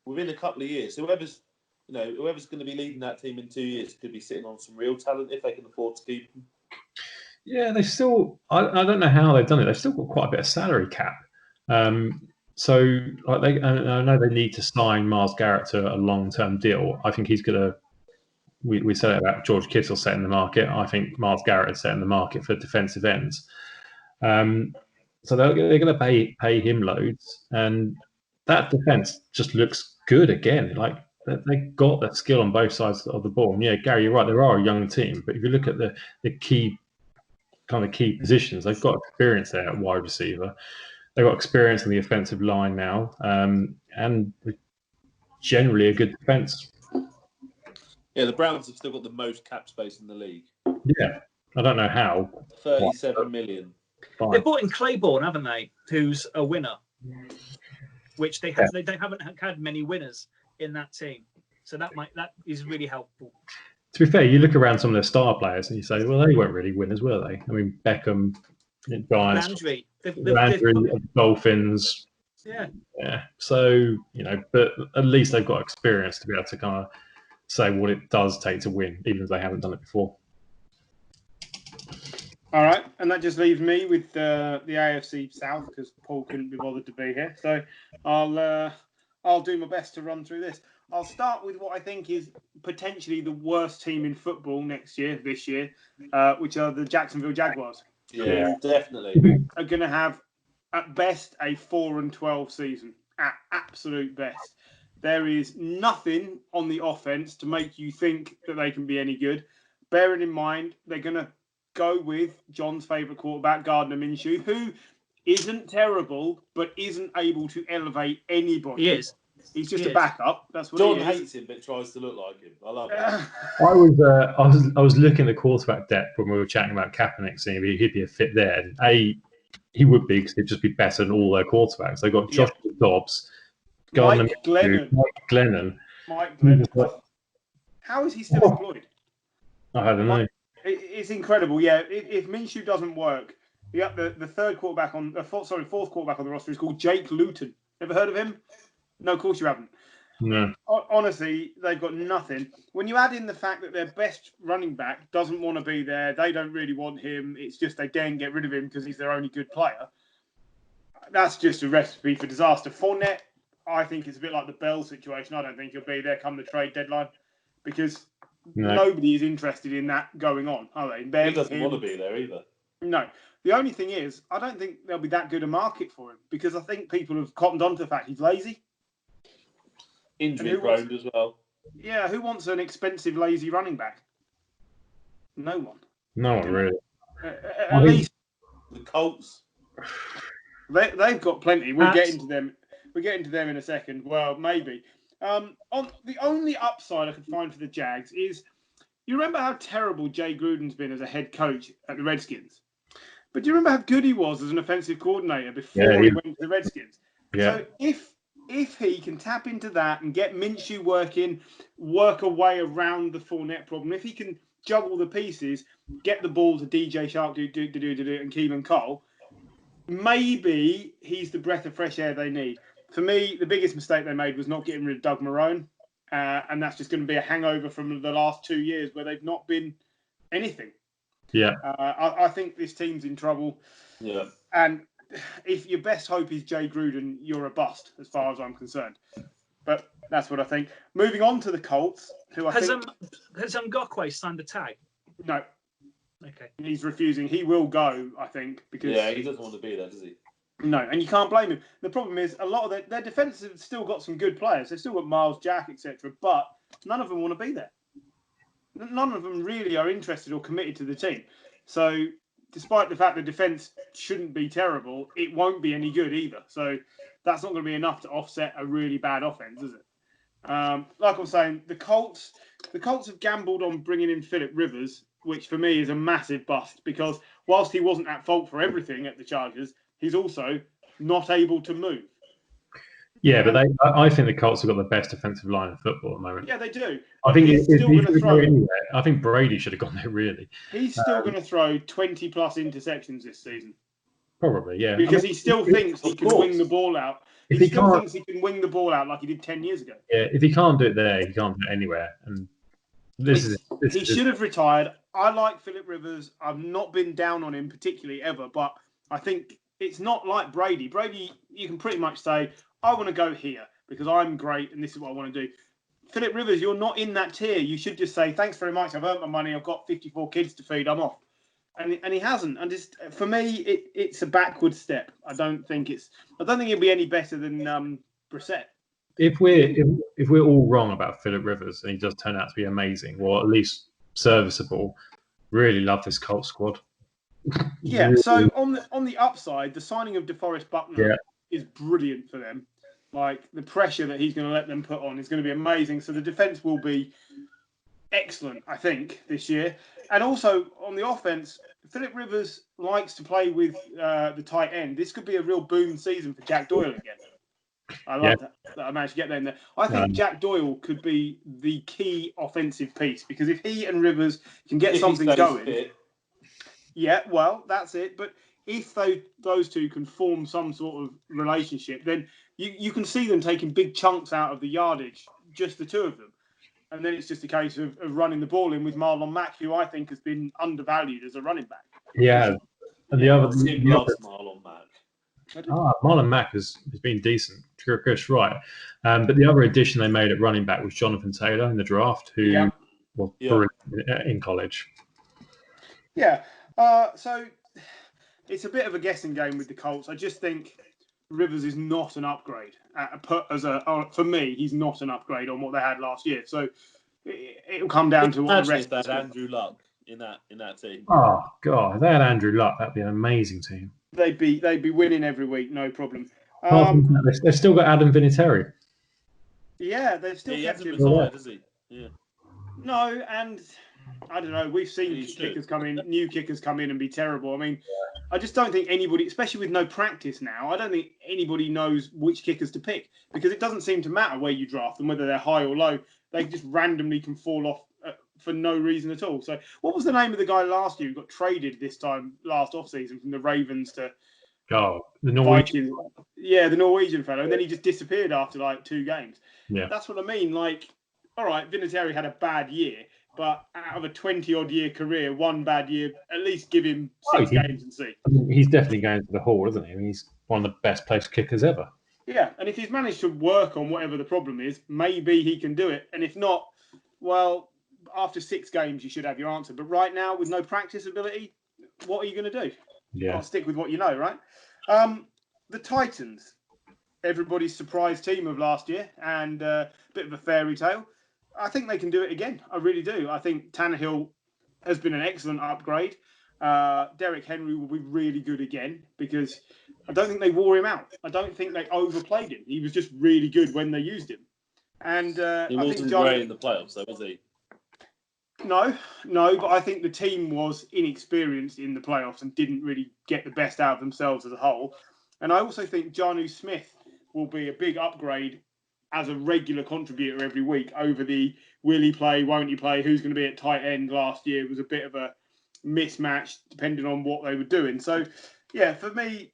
Within a couple of years, whoever's going to be leading that team in 2 years could be sitting on some real talent if they can afford to keep them. Yeah, they still. I don't know how they've done it. They've still got quite a bit of salary cap. So I know they need to sign Myles Garrett to a long-term deal. I think he's going to. We said it about George Kittle setting the market. I think Myles Garrett is setting the market for defensive ends. So they're going to pay him loads, and that defense just looks good again. Like they've got that skill on both sides of the ball. And yeah, Gary, you're right. There are a young team, but if you look at the key positions, they've got experience there at wide receiver. They've got experience in the offensive line now, and generally a good defense. Yeah, the Browns have still got the most cap space in the league. Yeah, I don't know how. 37 million. Fine. They brought in Claiborne, haven't they? Who's a winner, which they haven't had many winners in that team. So that is really helpful. To be fair, you look around some of their star players and you say, well, they weren't really winners, were they? I mean, Beckham, Giants, Landry, Dolphins. Yeah. So, but at least they've got experience to be able to kind of say what it does take to win, even if they haven't done it before. All right, and that just leaves me with the AFC South because Paul couldn't be bothered to be here. So I'll do my best to run through this. I'll start with what I think is potentially the worst team in football this year, which are the Jacksonville Jaguars. Yeah, definitely. Who are going to have, at best, a 4-12 season. At absolute best. There is nothing on the offense to make you think that they can be any good. Bearing in mind, they're going to go with John's favourite quarterback, Gardner Minshew, who isn't terrible, but isn't able to elevate anybody. He is. He's just a backup. That's what John he is. hates him, but tries to look like him. I love it. I was looking at the quarterback depth when we were chatting about Kaepernick, seeing if he'd be a fit there. And he would be because he'd just be better than all their quarterbacks. They've got Josh Dobbs, Gardner Minshew, Mike Glennon. How is he still employed? I don't know. It's incredible. Yeah, if Minshew doesn't work, the fourth quarterback on the roster is called Jake Luton. Ever heard of him? No, of course you haven't. No. Honestly, they've got nothing. When you add in the fact that their best running back doesn't want to be there, they don't really want him. It's just they daren't get rid of him because he's their only good player. That's just a recipe for disaster. Fournette, I think it's a bit like the Bell situation. I don't think he'll be there come the trade deadline because nobody is interested in that going on, are they? He doesn't want to be there either. No. The only thing is, I don't think there'll be that good a market for him because I think people have cottoned on to the fact he's lazy. Injury prone as well. Yeah, who wants an expensive, lazy running back? No one. No one really. At least the Colts. They've got plenty. We'll get into them. We'll get into them in a second. Well, maybe. On the only upside I could find for the Jags is, you remember how terrible Jay Gruden's been as a head coach at the Redskins? But do you remember how good he was as an offensive coordinator before he went to the Redskins? Yeah. So if he can tap into that and get Minshew work a way around the Fournette problem, if he can juggle the pieces, get the ball to DJ Shark, and Keelan Cole, maybe he's the breath of fresh air they need. For me, the biggest mistake they made was not getting rid of Doug Marone, and that's just going to be a hangover from the last 2 years where they've not been anything. Yeah. I think this team's in trouble. Yeah. And if your best hope is Jay Gruden, you're a bust, as far as I'm concerned. But that's what I think. Moving on to the Colts, who has Ngakwe signed the tag? No. Okay. He's refusing. He will go, I think, because he doesn't want to be there, does he? No, and you can't blame him. The problem is a lot of their defence have still got some good players. They've still got Miles Jack, etc. But none of them want to be there. None of them really are interested or committed to the team. So, despite the fact the defence shouldn't be terrible, it won't be any good either. So, that's not going to be enough to offset a really bad offense, is it? Like I was saying, the Colts have gambled on bringing in Philip Rivers, which for me is a massive bust because whilst he wasn't at fault for everything at the Chargers, he's also not able to move. Yeah, but I think the Colts have got the best defensive line in football at the moment. Yeah, they do. I think he's still going to throw. I think Brady should have gone there, really. He's still going to throw 20 plus interceptions this season. Probably, yeah. Because he still thinks he can wing the ball out. He still thinks he can wing the ball out like he did 10 years ago. Yeah, if he can't do it there, he can't do it anywhere. And he should have retired. I like Philip Rivers. I've not been down on him particularly ever, but I think it's not like Brady. Brady, you can pretty much say, I want to go here because I'm great and this is what I want to do. Philip Rivers, you're not in that tier. You should just say, thanks very much. I've earned my money. I've got 54 kids to feed. I'm off. And he hasn't. And just for me, it's a backward step. I don't think it'll be any better than Brissett. If we're all wrong about Philip Rivers and he does turn out to be amazing or at least serviceable, really love this Colts squad. Yeah. So on the upside, the signing of DeForest Buckner is brilliant for them. Like the pressure that he's going to let them put on is going to be amazing. So the defense will be excellent, I think, this year. And also on the offense, Philip Rivers likes to play with the tight end. This could be a real boom season for Jack Doyle again. I love that I managed to get there. I think Jack Doyle could be the key offensive piece because if he and Rivers can get something going, well, that's it. But if those two can form some sort of relationship, then you can see them taking big chunks out of the yardage, just the two of them. And then it's just a case of running the ball in with Marlon Mack, who I think has been undervalued as a running back. Yeah. And the other Marlon Mack. Marlon Mack has been decent. Chris, right. But the other addition they made at running back was Jonathan Taylor in the draft, who was brilliant in college. Yeah. So it's a bit of a guessing game with the Colts. I just think Rivers is not an upgrade. For me, he's not an upgrade on what they had last year. So it'll come down to what the rest. Imagine if they had Andrew Luck in that team. Oh God, if they had Andrew Luck, that'd be an amazing team. They'd be winning every week, no problem. They've still got Adam Vinatieri. Yeah, they've still kept him. Retired, does he? Yeah. No, and I don't know. We've seen new kickers come in and be terrible. I mean, I just don't think anybody, especially with no practice now, I don't think anybody knows which kickers to pick because it doesn't seem to matter where you draft them, whether they're high or low. They just randomly can fall off for no reason at all. So what was the name of the guy last year who got traded this time last offseason from the Ravens to the Norwegian? Yeah, the Norwegian fellow. And then he just disappeared after like 2 games. Yeah. That's what I mean. Like, all right, Vinatieri had a bad year, but out of a 20-odd year career, 1 bad year, at least give him 6 games and see. I mean, he's definitely going to the Hall, isn't he? I mean, he's one of the best placed kickers ever. Yeah, and if he's managed to work on whatever the problem is, maybe he can do it. And if not, well, after 6 games, you should have your answer. But right now, with no practice ability, what are you going to do? Yeah. I'll stick with what you know, right? The Titans, everybody's surprise team of last year and a bit of a fairy tale. I think they can do it again. I really do. I think Tannehill has been an excellent upgrade. Derrick Henry will be really good again because I don't think they wore him out. I don't think they overplayed him. He was just really good when they used him. And he wasn't great in the playoffs, though, was he? No, but I think the team was inexperienced in the playoffs and didn't really get the best out of themselves as a whole. And I also think Jonnu Smith will be a big upgrade as a regular contributor every week over the will he play, won't he play, who's going to be at tight end last year. It was a bit of a mismatch depending on what they were doing. So, yeah, for me,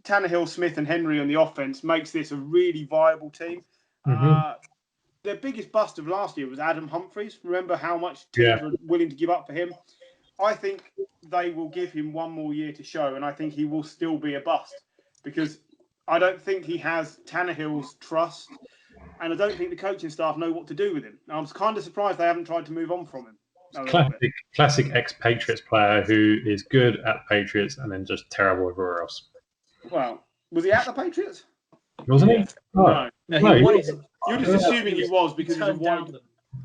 Tannehill, Smith and Henry on the offense makes this a really viable team. Their biggest bust of last year was Adam Humphries. Remember how much teams were willing to give up for him? I think they will give him one more year to show, and I think he will still be a bust because I don't think he has Tannehill's trust, and I don't think the coaching staff know what to do with him. I'm kind of surprised they haven't tried to move on from him. Classic ex-Patriots player who is good at Patriots and then just terrible everywhere else. Well, was he at the Patriots? Wasn't he? Oh. No, he You're just assuming he was because he's a white.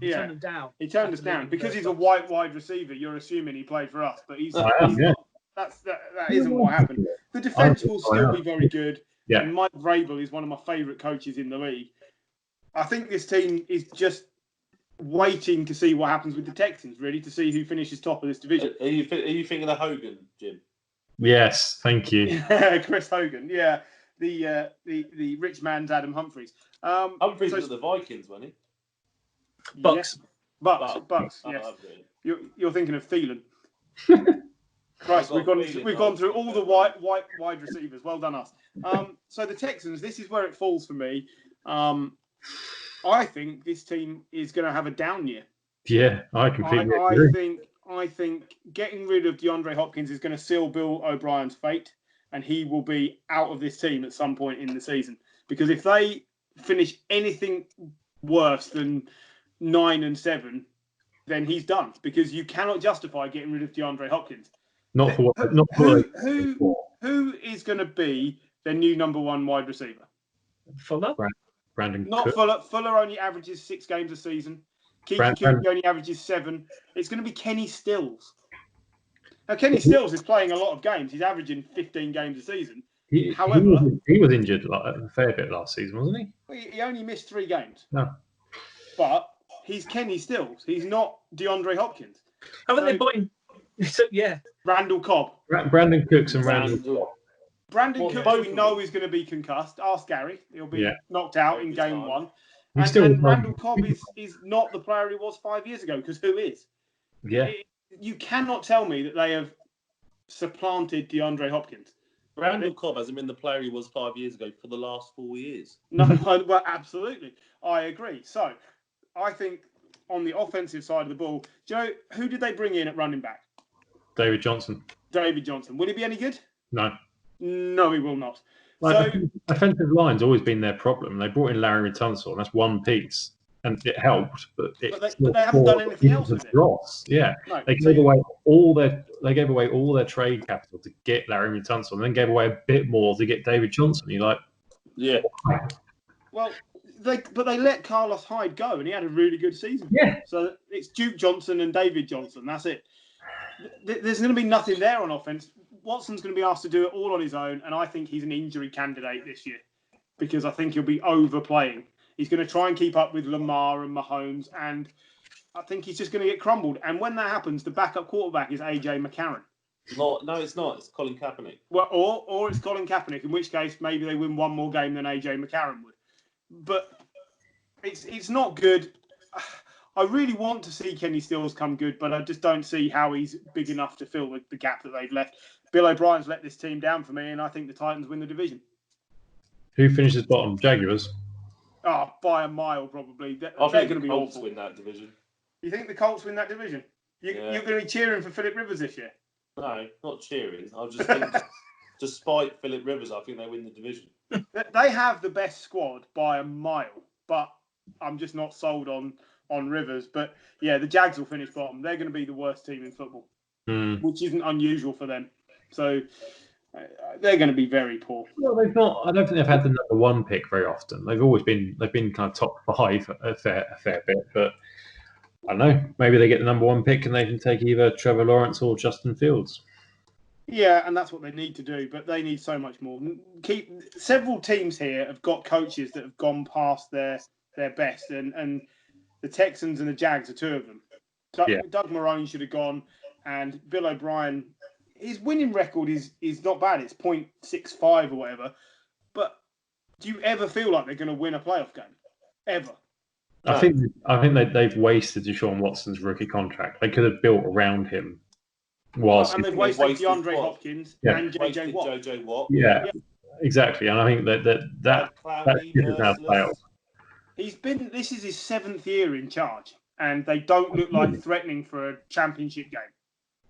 He turned them down. He turned us down because he's a white wide receiver. You're assuming he played for us, but that isn't what happened. The defense will still be very good. Yeah. And Mike Vrabel is one of my favourite coaches in the league. I think this team is just waiting to see what happens with the Texans, really, to see who finishes top of this division. Are you thinking of Hogan, Jim? Yes, thank you. Chris Hogan, yeah. The rich man's Adam Humphries. Humphries was the Vikings, wasn't he? Bucks. Yes. Bucks. Yes. You're thinking of Thielen. Christ, we've gone through all the wide receivers. Well done us. So the Texans, this is where it falls for me. I think this team is going to have a down year. Yeah, I completely agree. I think getting rid of DeAndre Hopkins is going to seal Bill O'Brien's fate, and he will be out of this team at some point in the season. Because if they finish anything worse than 9-7, then he's done. Because you cannot justify getting rid of DeAndre Hopkins. Who is going to be their new number one wide receiver? Fuller? Brandon Not Cook. Fuller. Fuller only averages 6 games a season. Keegan Cooper only averages 7. It's going to be Kenny Stills. Now, Kenny Stills is playing a lot of games. He's averaging 15 games a season. However, he was injured a fair bit last season, wasn't he? He only missed 3 games. No. But he's Kenny Stills. He's not DeAndre Hopkins. Haven't they bought him? So, yeah. Randall Cobb. Brandon Cooks and Randall. Brandon Cooks, we know is going to be concussed. Ask Gary. He'll be knocked out in game 1. And Randall Cobb is not the player he was 5 years ago, because who is? Yeah. You cannot tell me that they have supplanted DeAndre Hopkins. Randall Cobb hasn't been the player he was 5 years ago for the last 4 years. No, well, absolutely. I agree. So, I think on the offensive side of the ball, Joe, who did they bring in at running back? David Johnson. Will he be any good? No. No, he will not. Offensive line's always been their problem. They brought in Larry Tunsil, and that's one piece, and it helped, but they haven't done anything else with it. Ross, yeah, no, they gave away all their trade capital to get Larry Tunsil, and then gave away a bit more to get David Johnson. You're like, yeah. Well, they let Carlos Hyde go, and he had a really good season. Yeah. So it's Duke Johnson and David Johnson. That's it. There's going to be nothing there on offense. Watson's going to be asked to do it all on his own, and I think he's an injury candidate this year because I think he'll be overplaying. He's going to try and keep up with Lamar and Mahomes, and I think he's just going to get crumbled. And when that happens, the backup quarterback is AJ McCarron. No, it's not. It's Colin Kaepernick. Well, or it's Colin Kaepernick, in which case maybe they win one more game than AJ McCarron would. But it's not good. I really want to see Kenny Stills come good, but I just don't see how he's big enough to fill the gap that they've left. Bill O'Brien's let this team down for me, and I think the Titans win the division. Who finishes bottom? Jaguars? Oh, by a mile, probably. They're going to be Colts awful. Win that division. You think the Colts win that division? You're going to be cheering for Phillip Rivers this year? No, not cheering. I just think, despite Phillip Rivers, I think they win the division. They have the best squad by a mile, but I'm just not sold on Rivers. But yeah, the Jags will finish bottom. They're going to be the worst team in football, which isn't unusual for them. So they're going to be very poor. Well, they've not. I don't think they've had the number 1 pick very often. They've been kind of top 5 a fair bit, but I don't know. Maybe they get the number 1 pick and they can take either Trevor Lawrence or Justin Fields. Yeah, and that's what they need to do, but they need so much more. Several teams here have got coaches that have gone past their best, and the Texans and the Jags are 2 of them. Doug Marrone should have gone, and Bill O'Brien, his winning record is not bad. It's .65 or whatever. But do you ever feel like they're going to win a playoff game? ever. I think they've wasted Deshaun Watson's rookie contract. They could have built around him. And they've wasted DeAndre Hopkins and JJ Watt. Yeah, exactly. And I think that ship has now failed. This is his 7th year in charge, and they don't look like threatening for a championship game.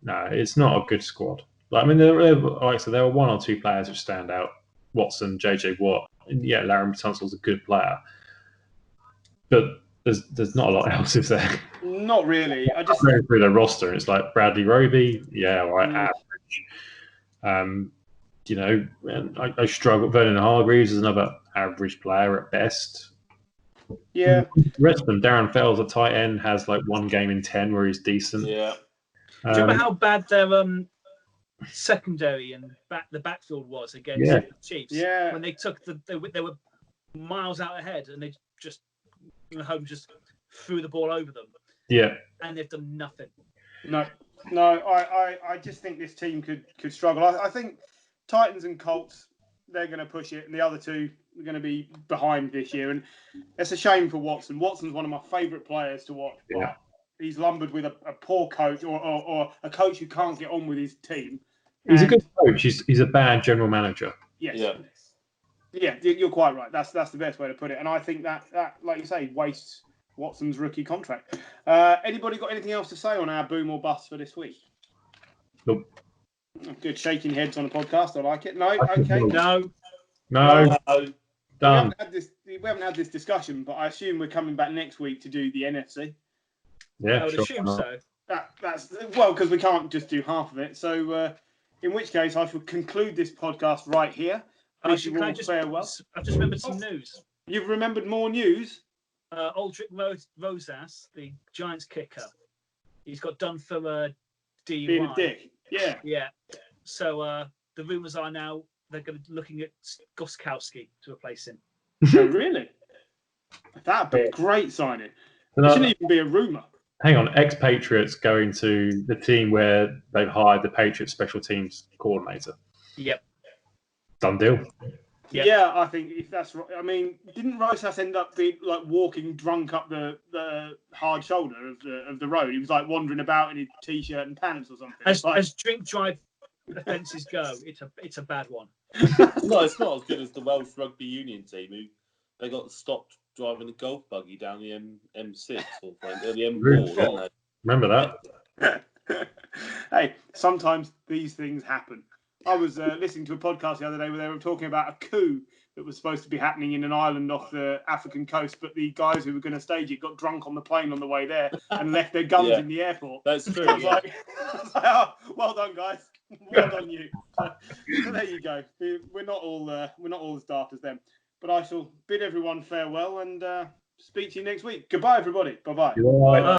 No, it's not a good squad. Like, I mean, there were 1 or 2 players who stand out. Watson, JJ Watt. And yeah, Larry Tunsil's a good player. But there's not a lot else, is there? Not really. I just going through their roster, and it's like Bradley Roby, average. You know, and I struggle. Vernon Hargreaves is another average player at best. Yeah. The rest of them, Darren Fells, a tight end, has like 1 game in 10 where he's decent. Yeah. Do you remember how bad their secondary and the backfield was against the Chiefs? Yeah. When they took they were miles out ahead, and they just Mahomes just threw the ball over them. Yeah. And they've done nothing. No. I just think this team could struggle. I think Titans and Colts, they're going to push it, and the other two are going to be behind this year. And it's a shame for Watson. Watson's one of my favourite players to watch. Yeah. He's lumbered with a poor coach or a coach who can't get on with his team. He's a good coach. He's a bad general manager. Yes. Yeah, you're quite right. That's the best way to put it. And I think that like you say, wastes Watson's rookie contract. Anybody got anything else to say on our boom or bust for this week? Nope. Good shaking heads on a podcast. I like it. No, okay. No. We Done. haven't had this discussion, but I assume we're coming back next week to do the NFC. Yeah, I would assume so. That's because we can't just do half of it. So, in which case, I shall conclude this podcast right here. I've just remembered some news. You've remembered more news? Aldrich Rosas, the Giants kicker, he's got done for DUI. Being a dick. Yeah. Yeah. So the rumours are now they're looking at Gostkowski to replace him. Oh, really? That'd be a great signing. It shouldn't even be a rumour. Hang on, expatriates going to the team where they've hired the Patriots special teams coordinator. Yep. Done deal. Yep. Yeah, I think if that's right. I mean, didn't Rosas end up being like walking drunk up the hard shoulder of the road? He was like wandering about in his t-shirt and pants or something. As drink drive offences go, it's a bad one. No, it's not as good as the Welsh Rugby Union team who they got stopped driving a golf buggy down the M6 or the M4, didn't they? Remember that? Hey, sometimes these things happen. I was listening to a podcast the other day where they were talking about a coup that was supposed to be happening in an island off the African coast, but the guys who were going to stage it got drunk on the plane on the way there and left their guns in the airport. That's true. I was like, oh, well done, guys. Well done, you. So there you go. We're not all as daft as them. But I shall bid everyone farewell and speak to you next week. Goodbye, everybody. Bye-bye. Bye.